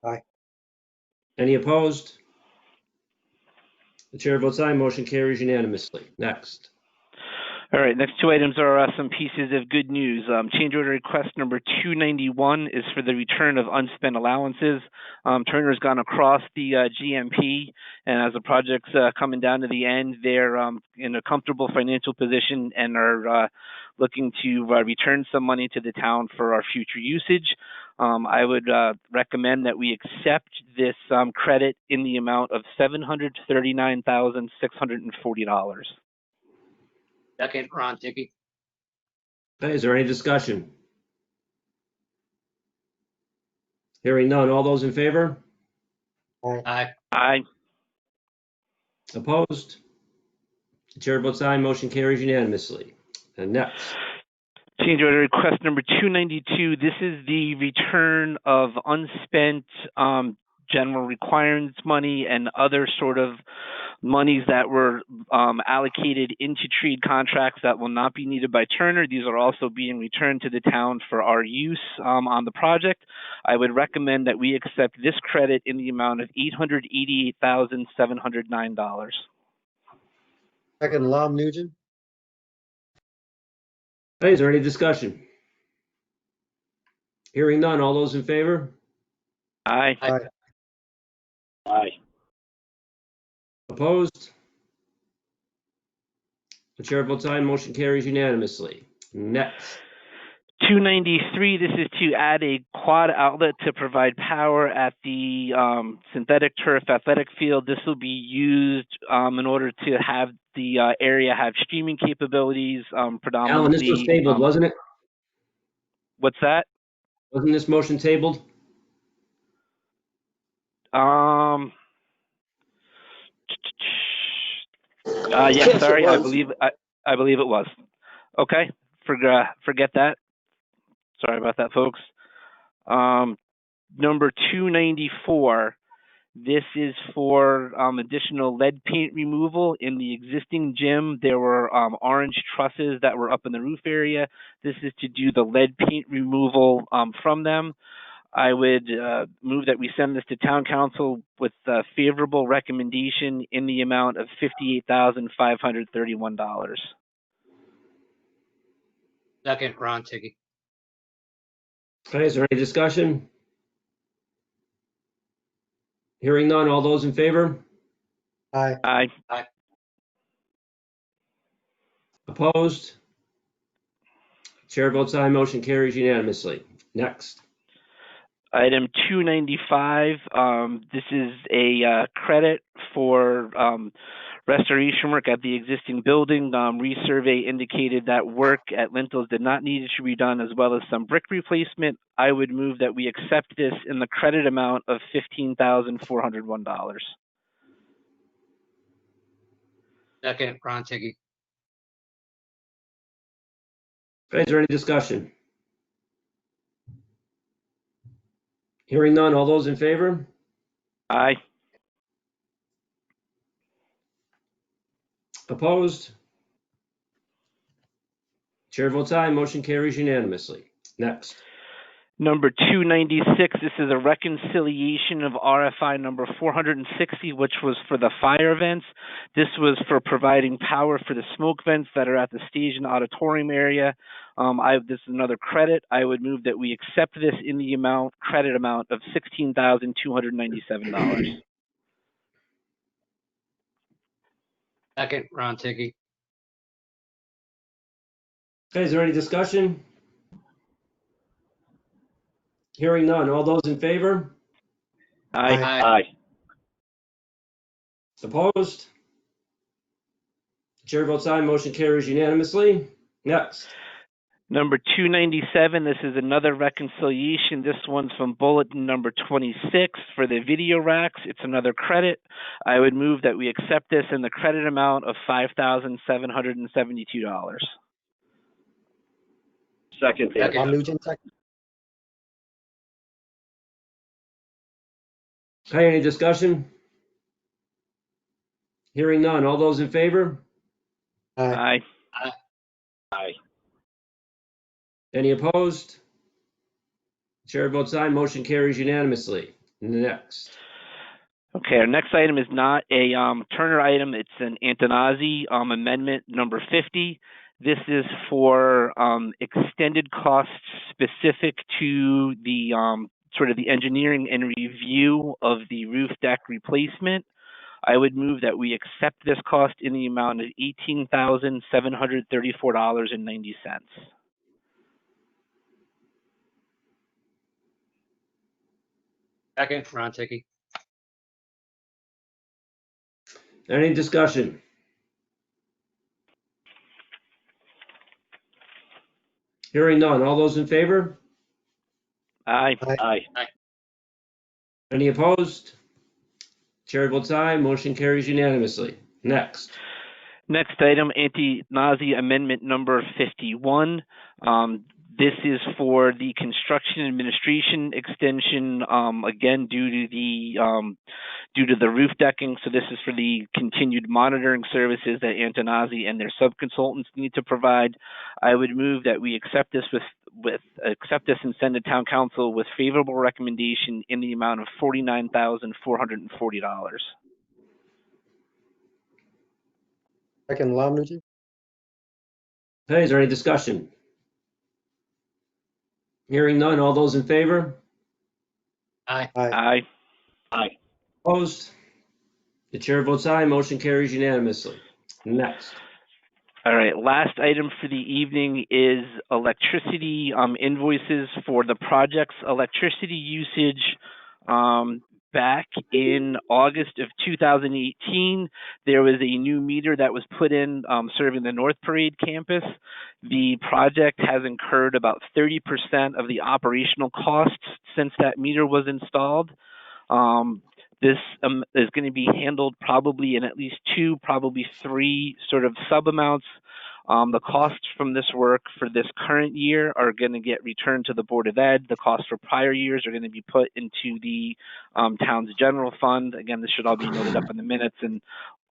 Aye. Any opposed? The chair votes aye. Motion carries unanimously. Next. All right, next two items are some pieces of good news. Change order request number 291 is for the return of unspent allowances. Turner's gone across the GMP, and as the project's coming down to the end, they're in a comfortable financial position and are looking to return some money to the town for our future usage. I would recommend that we accept this credit in the amount of $739,640. Second, Ron Dickey. Okay, is there any discussion? Hearing none. All those in favor? Aye. Aye. Opposed? The chair votes aye. Motion carries unanimously. And next. Change order request number 292. This is the return of unspent general requirements money and other sort of monies that were allocated into trade contracts that will not be needed by Turner. These are also being returned to the town for our use on the project. I would recommend that we accept this credit in the amount of $888,709. Second, Lom Nugent. Okay, is there any discussion? Hearing none. All those in favor? Aye. Aye. Aye. Opposed? The chair votes aye. Motion carries unanimously. Next. 293, this is to add a quad outlet to provide power at the synthetic turf athletic field. This will be used in order to have the area have streaming capabilities predominantly. Alan, this was tabled, wasn't it? What's that? Wasn't this motion tabled? Yes, Yes, sorry, it I was. believe it was. Okay, forget that. Sorry about that, folks. Number 294. This is for additional lead paint removal in the existing gym. There were orange trusses that were up in the roof area. This is to do the lead paint removal from them. I would move that we send this to town council with a favorable recommendation in the amount of $58,531. Second, Ron Dickey. Okay, is there any discussion? Hearing none. All those in favor? Aye. Aye. Aye. Opposed? Chair votes aye. Motion carries unanimously. Next. Item 295, this is a credit for restoration work at the existing building. Resurvey indicated that work at lintels did not need to be done, as well as some brick replacement. I would move that we accept this in the credit amount of $15,401. Second, Ron Dickey. Okay, is there any discussion? Hearing none. All those in favor? Aye. Opposed? Chair votes aye. Motion carries unanimously. Next. Number 296, this is a reconciliation of RFI number 460, which was for the fire vents. This was for providing power for the smoke vents that are at the stage and auditorium area. This is another credit. I would move that we accept this in the credit amount of $16,297. Second, Ron Dickey. Okay, is there any discussion? Hearing none. All those in favor? Aye. Aye. Opposed? Chair votes aye. Motion carries unanimously. Next. Number 297, this is another reconciliation. This one's from bulletin number 26 for the video racks. It's another credit. I would move that we accept this in the credit amount of $5,772. Second, Dan. Nugent, second. Okay, any discussion? Hearing none. All those in favor? Aye. Aye. Any opposed? Chair votes aye, motion carries unanimously. Next. Okay, our next item is not a Turner item. It's an Antonazzi amendment number 50. This is for extended costs specific to the sort of the engineering and review of the roof deck replacement. I would move that we accept this cost in the amount of $18,734.90. Second, Ron Ticky. Any discussion? Hearing none. All those in favor? Aye. Aye. Any opposed? Chair votes aye, motion carries unanimously. Next. Next item, anti-Nazi amendment number 51. This is for the construction administration extension, again, due to the roof decking. So this is for the continued monitoring services that Antonazzi and their subconsultants need to provide. I would move that we accept this accept this and send to town council with favorable recommendation in the amount of $49,440. Second, Lamberty. Okay, is there any discussion? Hearing none, all those in favor? Aye. Aye. Aye. Opposed? The chair votes aye, motion carries unanimously. Next. All right, last item for the evening is electricity invoices for the project's electricity usage. Back in August of 2018, there was a new meter that was put in serving the North Parade campus. The project has incurred about 30% of the operational costs since that meter was installed. This is going to be handled probably in at least 2, probably 3 sort of sub-amounts. The costs from this work for this current year are going to get returned to the Board of Ed. The costs for prior years are going to be put into the town's general fund. Again, this should all be noted up in the minutes, and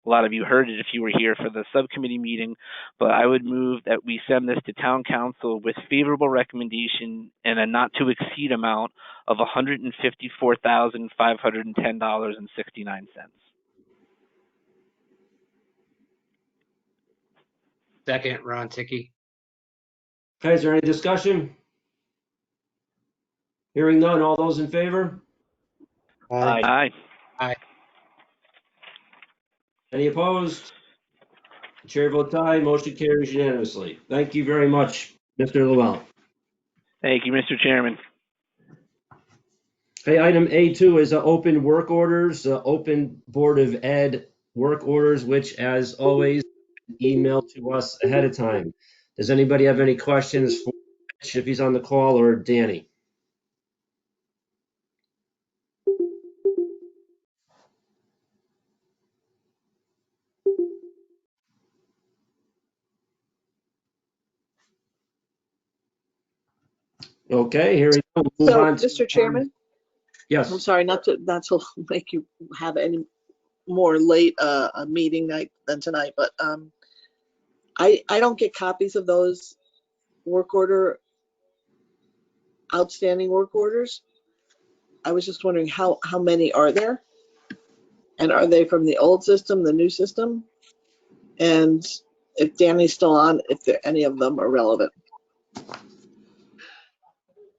a lot of you heard it if you were here for the subcommittee meeting. But I would move that we send this to town council with favorable recommendation and a not to exceed amount of $154,510.69. Second, Ron Ticky. Okay, is there any discussion? Hearing none, all those in favor? Aye. Aye. Aye. Any opposed? The chair votes aye, motion carries unanimously. Thank you very much, Mr. Llewellyn. Thank you, Mr. Chairman. Okay, item A2 is open work orders, open Board of Ed work orders, which as always, email to us ahead of time. Does anybody have any questions for Rich if he's on the call, or Danny? Okay, here we go. Move So, on to, Mr. Chairman, yes. I'm sorry, not to make you have any more late a meeting night than tonight, but I don't get copies of those outstanding work orders. I was just wondering how many are there? And are they from the old system, the new system? And if Danny's still on, if any of them are relevant.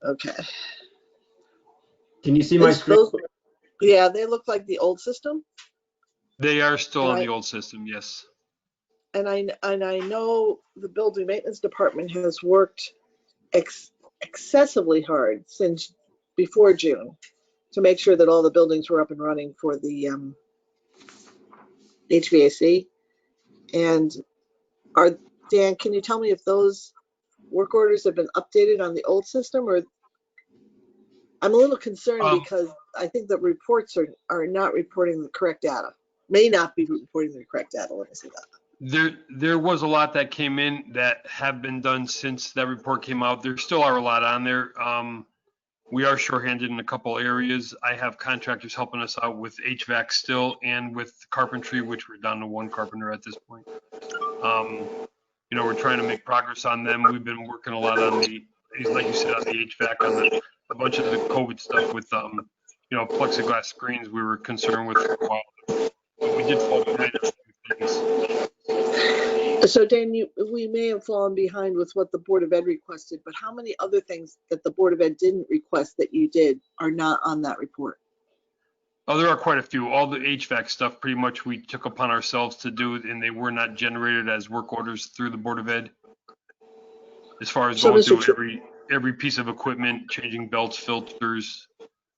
Okay. Can you see my screen? Yeah, they look like the old system. They are still on the old system, yes. And I know the building maintenance department has worked excessively hard since before June to make sure that all the buildings were up and running for the HVAC. And Dan, can you tell me if those work orders have been updated on the old system? Or I'm a little concerned because I think the reports are not reporting the correct data. May not be reporting the correct data. Let me say that. There was a lot that came in that have been done since that report came out. There still are a lot on there. We are shorthanded in a couple areas. I have contractors helping us out with HVAC still and with carpentry, which we're down to 1 carpenter at this point. We're trying to make progress on them. We've been working a lot on like you said, on the HVAC, on the a bunch of the COVID stuff with, plexiglass screens we were concerned with for a while. But we did fall behind on a few things. So Dan, we may have fallen behind with what the Board of Ed requested, but how many other things that the Board of Ed didn't request that you did are not on that report? Oh, there are quite a few. All the HVAC stuff, pretty much we took upon ourselves to do, and they were not generated as work orders through the Board of Ed. As far as going through every piece of equipment, changing belts, filters,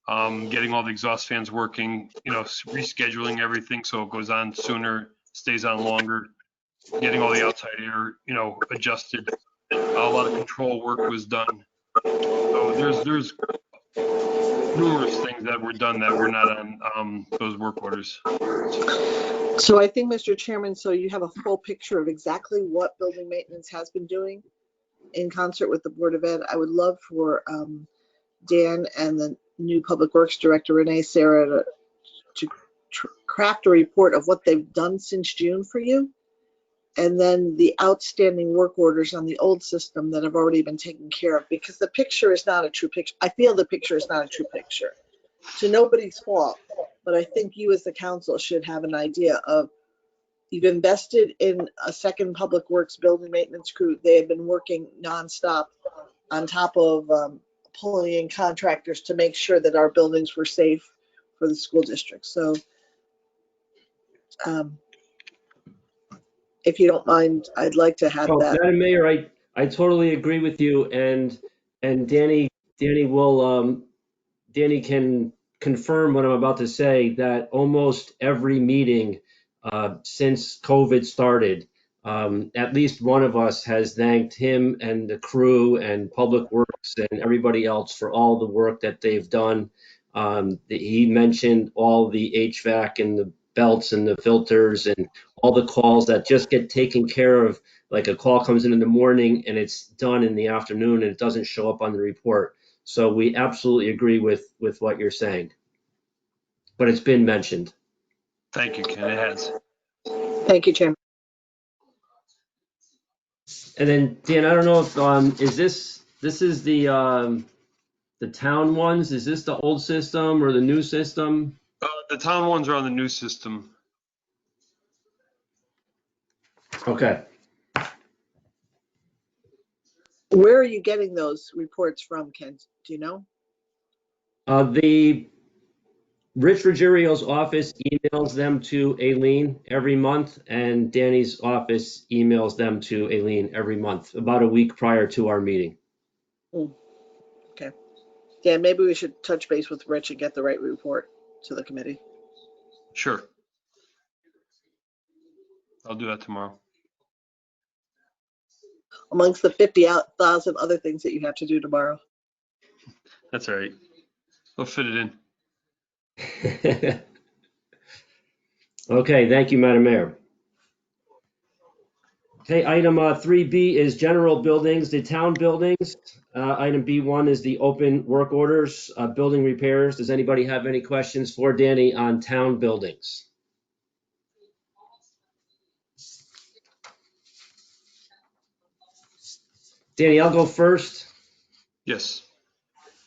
getting all the exhaust fans working, rescheduling everything so it goes on sooner, stays on longer, getting all the outside air, adjusted. A lot of control work was done. So there's numerous things that were done that were not on those work orders. So I think, Mr. Chairman, so you have a full picture of exactly what building maintenance has been doing in concert with the Board of Ed. I would love for Dan and the new Public Works Director, Renee Sarah, to craft a report of what they've done since June for you, and then the outstanding work orders on the old system that have already been taken care of, because the picture is not a true picture. I feel the picture is not a true picture. To nobody's fault, but I think you as the council should have an idea of, you've invested in a second Public Works building maintenance crew. They have been working nonstop on top of pulling in contractors to make sure that our buildings were safe for the school district. So if you don't mind, I'd like to have that. Madam Mayor, I totally agree with you, and Danny can confirm what I'm about to say, that almost every meeting since COVID started, at least one of us has thanked him and the crew and Public Works and everybody else for all the work that they've done. He mentioned all the HVAC and the belts and the filters and all the calls that just get taken care of. Like a call comes in the morning and it's done in the afternoon and it doesn't show up on the report. So we absolutely agree with what you're saying. But it's been mentioned. Thank you, Ken. It has. Thank you, Chairman. And then Dan, I don't know if is this is the town ones? Is this the old system or the new system? The town ones are on the new system. Okay. Where are you getting those reports from, Ken? Do you know? The Rich Ruggerio's office emails them to Aileen every month, and Danny's office emails them to Aileen every month, about a week prior to our meeting. Okay. Yeah, maybe we should touch base with Rich and get the right report to the committee. Sure. I'll do that tomorrow. Amongst the 50,000 other things that you have to do tomorrow. That's all right. We'll fit it in. Okay, thank you, Madam Mayor. Okay, item 3B is general buildings, the town buildings. Item B1 is the open work orders, building repairs. Does anybody have any questions for Danny on town buildings? Danny, I'll go first. Yes.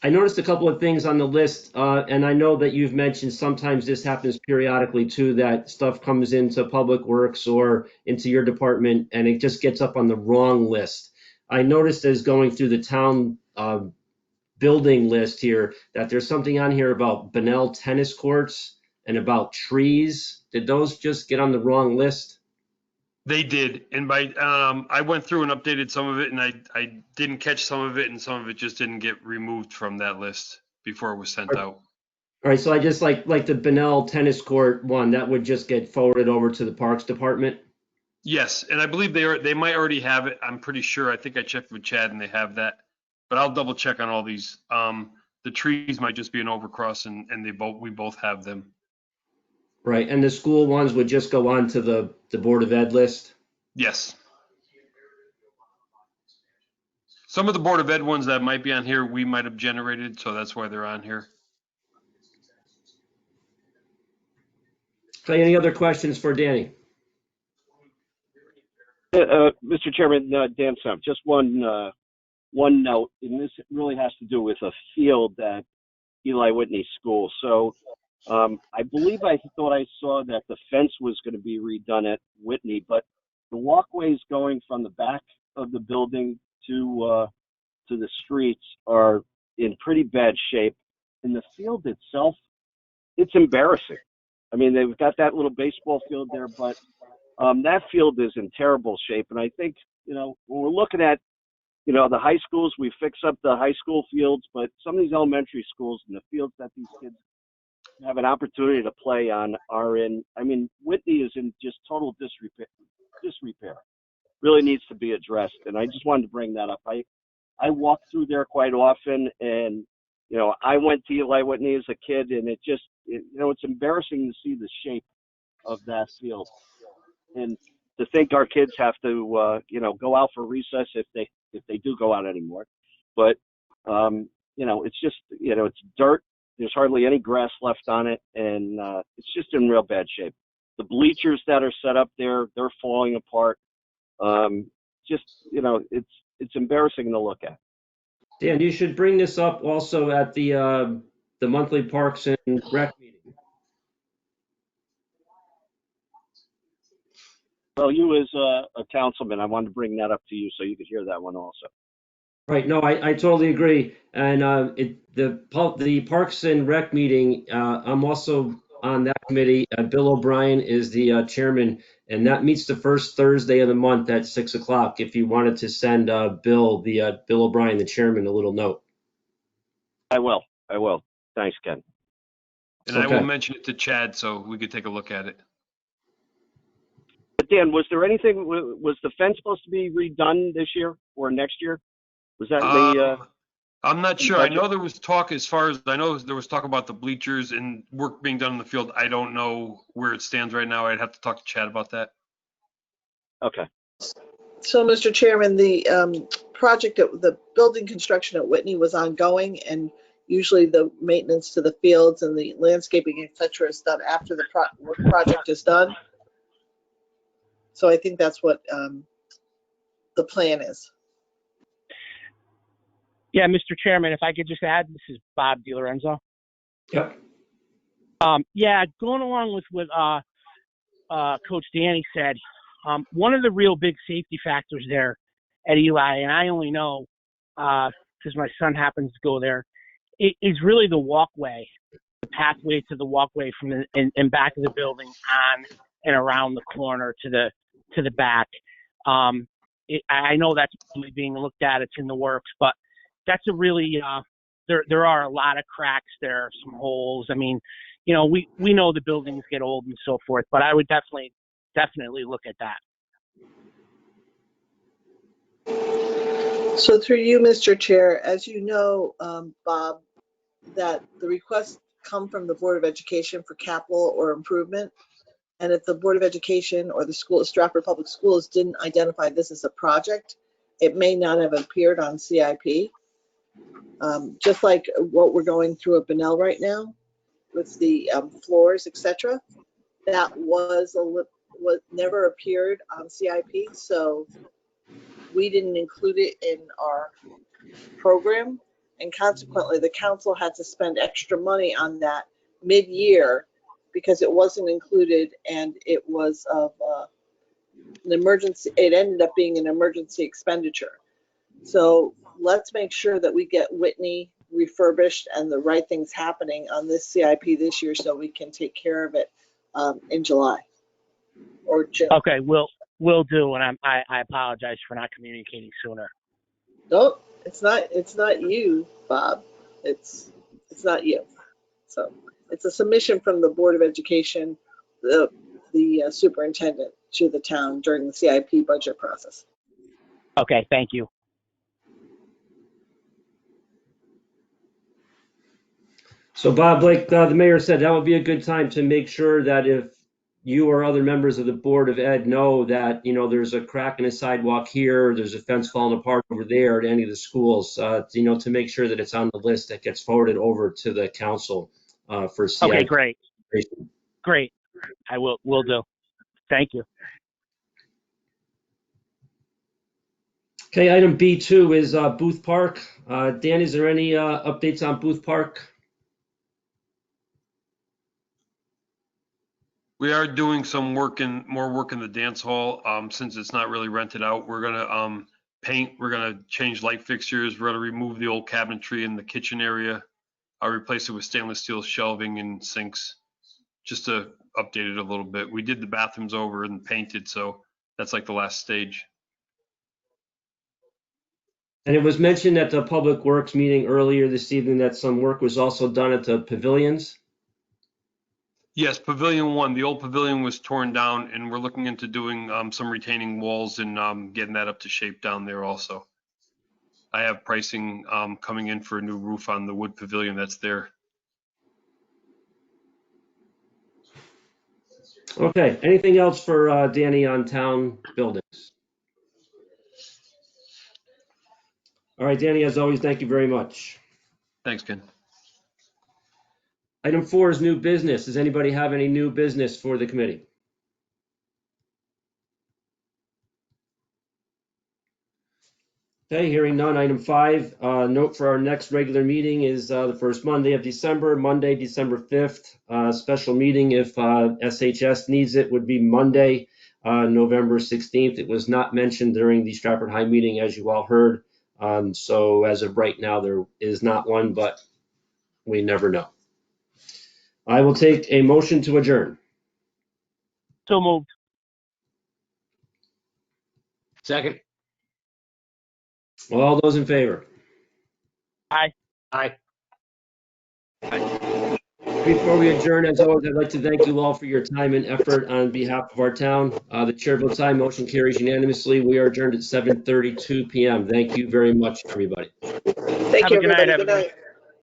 I noticed a couple of things on the list, and I know that you've mentioned sometimes this happens periodically too, that stuff comes into Public Works or into your department and it just gets up on the wrong list. I noticed as going through the town building list here that there's something on here about Bunnell tennis courts and about trees. Did those just get on the wrong list? They did, and I went through and updated some of it, and I didn't catch some of it, and some of it just didn't get removed from that list before it was sent out. All right, so I just like the Bunnell tennis court one, that would just get forwarded over to the Parks Department? Yes, and I believe they might already have it. I'm pretty sure. I think I checked with Chad, and they have that, but I'll double check on all these. The trees might just be an overcross, and we both have them. Right, and the school ones would just go on to the Board of Ed list? Yes. Some of the Board of Ed ones that might be on here, we might have generated, so that's why they're on here. Okay, any other questions for Danny? Mr. Chairman, Dan Sump, just one one note, and this really has to do with a field at Eli Whitney School. So I believe I thought I saw that the fence was going to be redone at Whitney, but the walkways going from the back of the building to the streets are in pretty bad shape. And the field itself, it's embarrassing. I mean, they've got that little baseball field there, but that field is in terrible shape. And I think, when we're looking at, the high schools, we fix up the high school fields, but some of these elementary schools and the fields that these kids have an opportunity to play on are in, Whitney is in just total disrepair. Really needs to be addressed. And I just wanted to bring that up. I walk through there quite often, and, I went to Eli Whitney as a kid, and it just, it's embarrassing to see the shape of that field. And to think our kids have to, go out for recess if they do go out anymore. But, it's just, it's dirt. There's hardly any grass left on it, and it's just in real bad shape. The bleachers that are set up there, they're falling apart. Just, it's embarrassing to look at. Dan, you should bring this up also at the monthly Parks and Rec meeting. Well, you as a councilman, I wanted to bring that up to you so you could hear that one also. Right. No, I totally agree. And the Parks and Rec meeting, I'm also on that committee. Bill O'Brien is the chairman, and that meets the first Thursday of the month at 6 o'clock. If you wanted to send Bill O'Brien, the chairman, a little note. I will. Thanks, Ken. And I will mention it to Chad so we could take a look at it. But Dan, was there anything? Was the fence supposed to be redone this year or next year? Was that I'm not sure. I know there was talk, as far as I know, there was talk about the bleachers and work being done in the field. I don't know where it stands right now. I'd have to talk to Chad about that. Okay. So, Mr. Chairman, the the building construction at Whitney was ongoing, and usually the maintenance to the fields and the landscaping, et cetera, is done after the project is done. So I think that's what the plan is. Yeah, Mr. Chairman, if I could just add, this is Bob DiLorenzo. Yep. Yeah, going along with what Coach Danny said, one of the real big safety factors there at Eli, and I only know because my son happens to go there, is really the walkway, the pathway to the walkway from the in back of the building on and around the corner to the back. I know that's really being looked at. It's in the works, but that's a really there are a lot of cracks there, some holes. I mean, we know the buildings get old and so forth, but I would definitely look at that. So through you, Mr. Chair, as you know, Bob, that the requests come from the Board of Education for capital or improvement. And if the Board of Education or the school, Stratford Public Schools, didn't identify this as a project, it may not have appeared on CIP. Just like what we're going through at Bunnell right now with the floors, etc. That was never appeared on CIP, so we didn't include it in our program, and consequently the council had to spend extra money on that mid-year because it wasn't included, and it was of an emergency. It ended up being an emergency expenditure. So let's make sure that we get Whitney refurbished and the right things happening on this CIP this year so we can take care of it in July or June. Okay, will do, and I apologize for not communicating sooner. No, it's not you, Bob. It's not you. So it's a submission from the Board of Education, the superintendent to the town during the CIP budget process. Okay, thank you. So Bob, like the mayor said, that would be a good time to make sure that if you or other members of the Board of Ed know that, there's a crack in a sidewalk here, there's a fence falling apart over there at any of the schools, to make sure that it's on the list that gets forwarded over to the council for CIP. Okay, great. I will do. Thank you. Okay, item B2 is Booth Park. Dan, is there any updates on Booth Park? We are doing some more work in the dance hall. Since it's not really rented out, we're gonna paint. We're gonna change light fixtures. We're gonna remove the old cabinetry in the kitchen area. I'll replace it with stainless steel shelving and sinks, just to update it a little bit. We did the bathrooms over and painted, so that's like the last stage. And it was mentioned at the Public Works meeting earlier this evening that some work was also done at the pavilions. Yes, Pavilion 1, the old pavilion was torn down, and we're looking into doing some retaining walls and getting that up to shape down there also. I have pricing coming in for a new roof on the wood pavilion that's there. Okay, anything else for Danny on town buildings? All right, Danny, as always, thank you very much. Thanks, Ken. Item 4 is new business. Does anybody have any new business for the committee? Okay, hearing none. Item 5, note for our next regular meeting is the first Monday of December, Monday, December 5th. Special meeting, if SHS needs it, would be Monday, November 16th. It was not mentioned during the Stratford High meeting, as you all heard. So as of right now, there is not one, but we never know. I will take a motion to adjourn. So moved. Second. All those in favor? Aye. Aye. Before we adjourn, as always, I'd like to thank you all for your time and effort on behalf of our town. The chair votes aye, motion carries unanimously. We are adjourned at 7:32 p.m. Thank you very much, everybody. Thank Have you, a good night, everybody. Good everyone. night.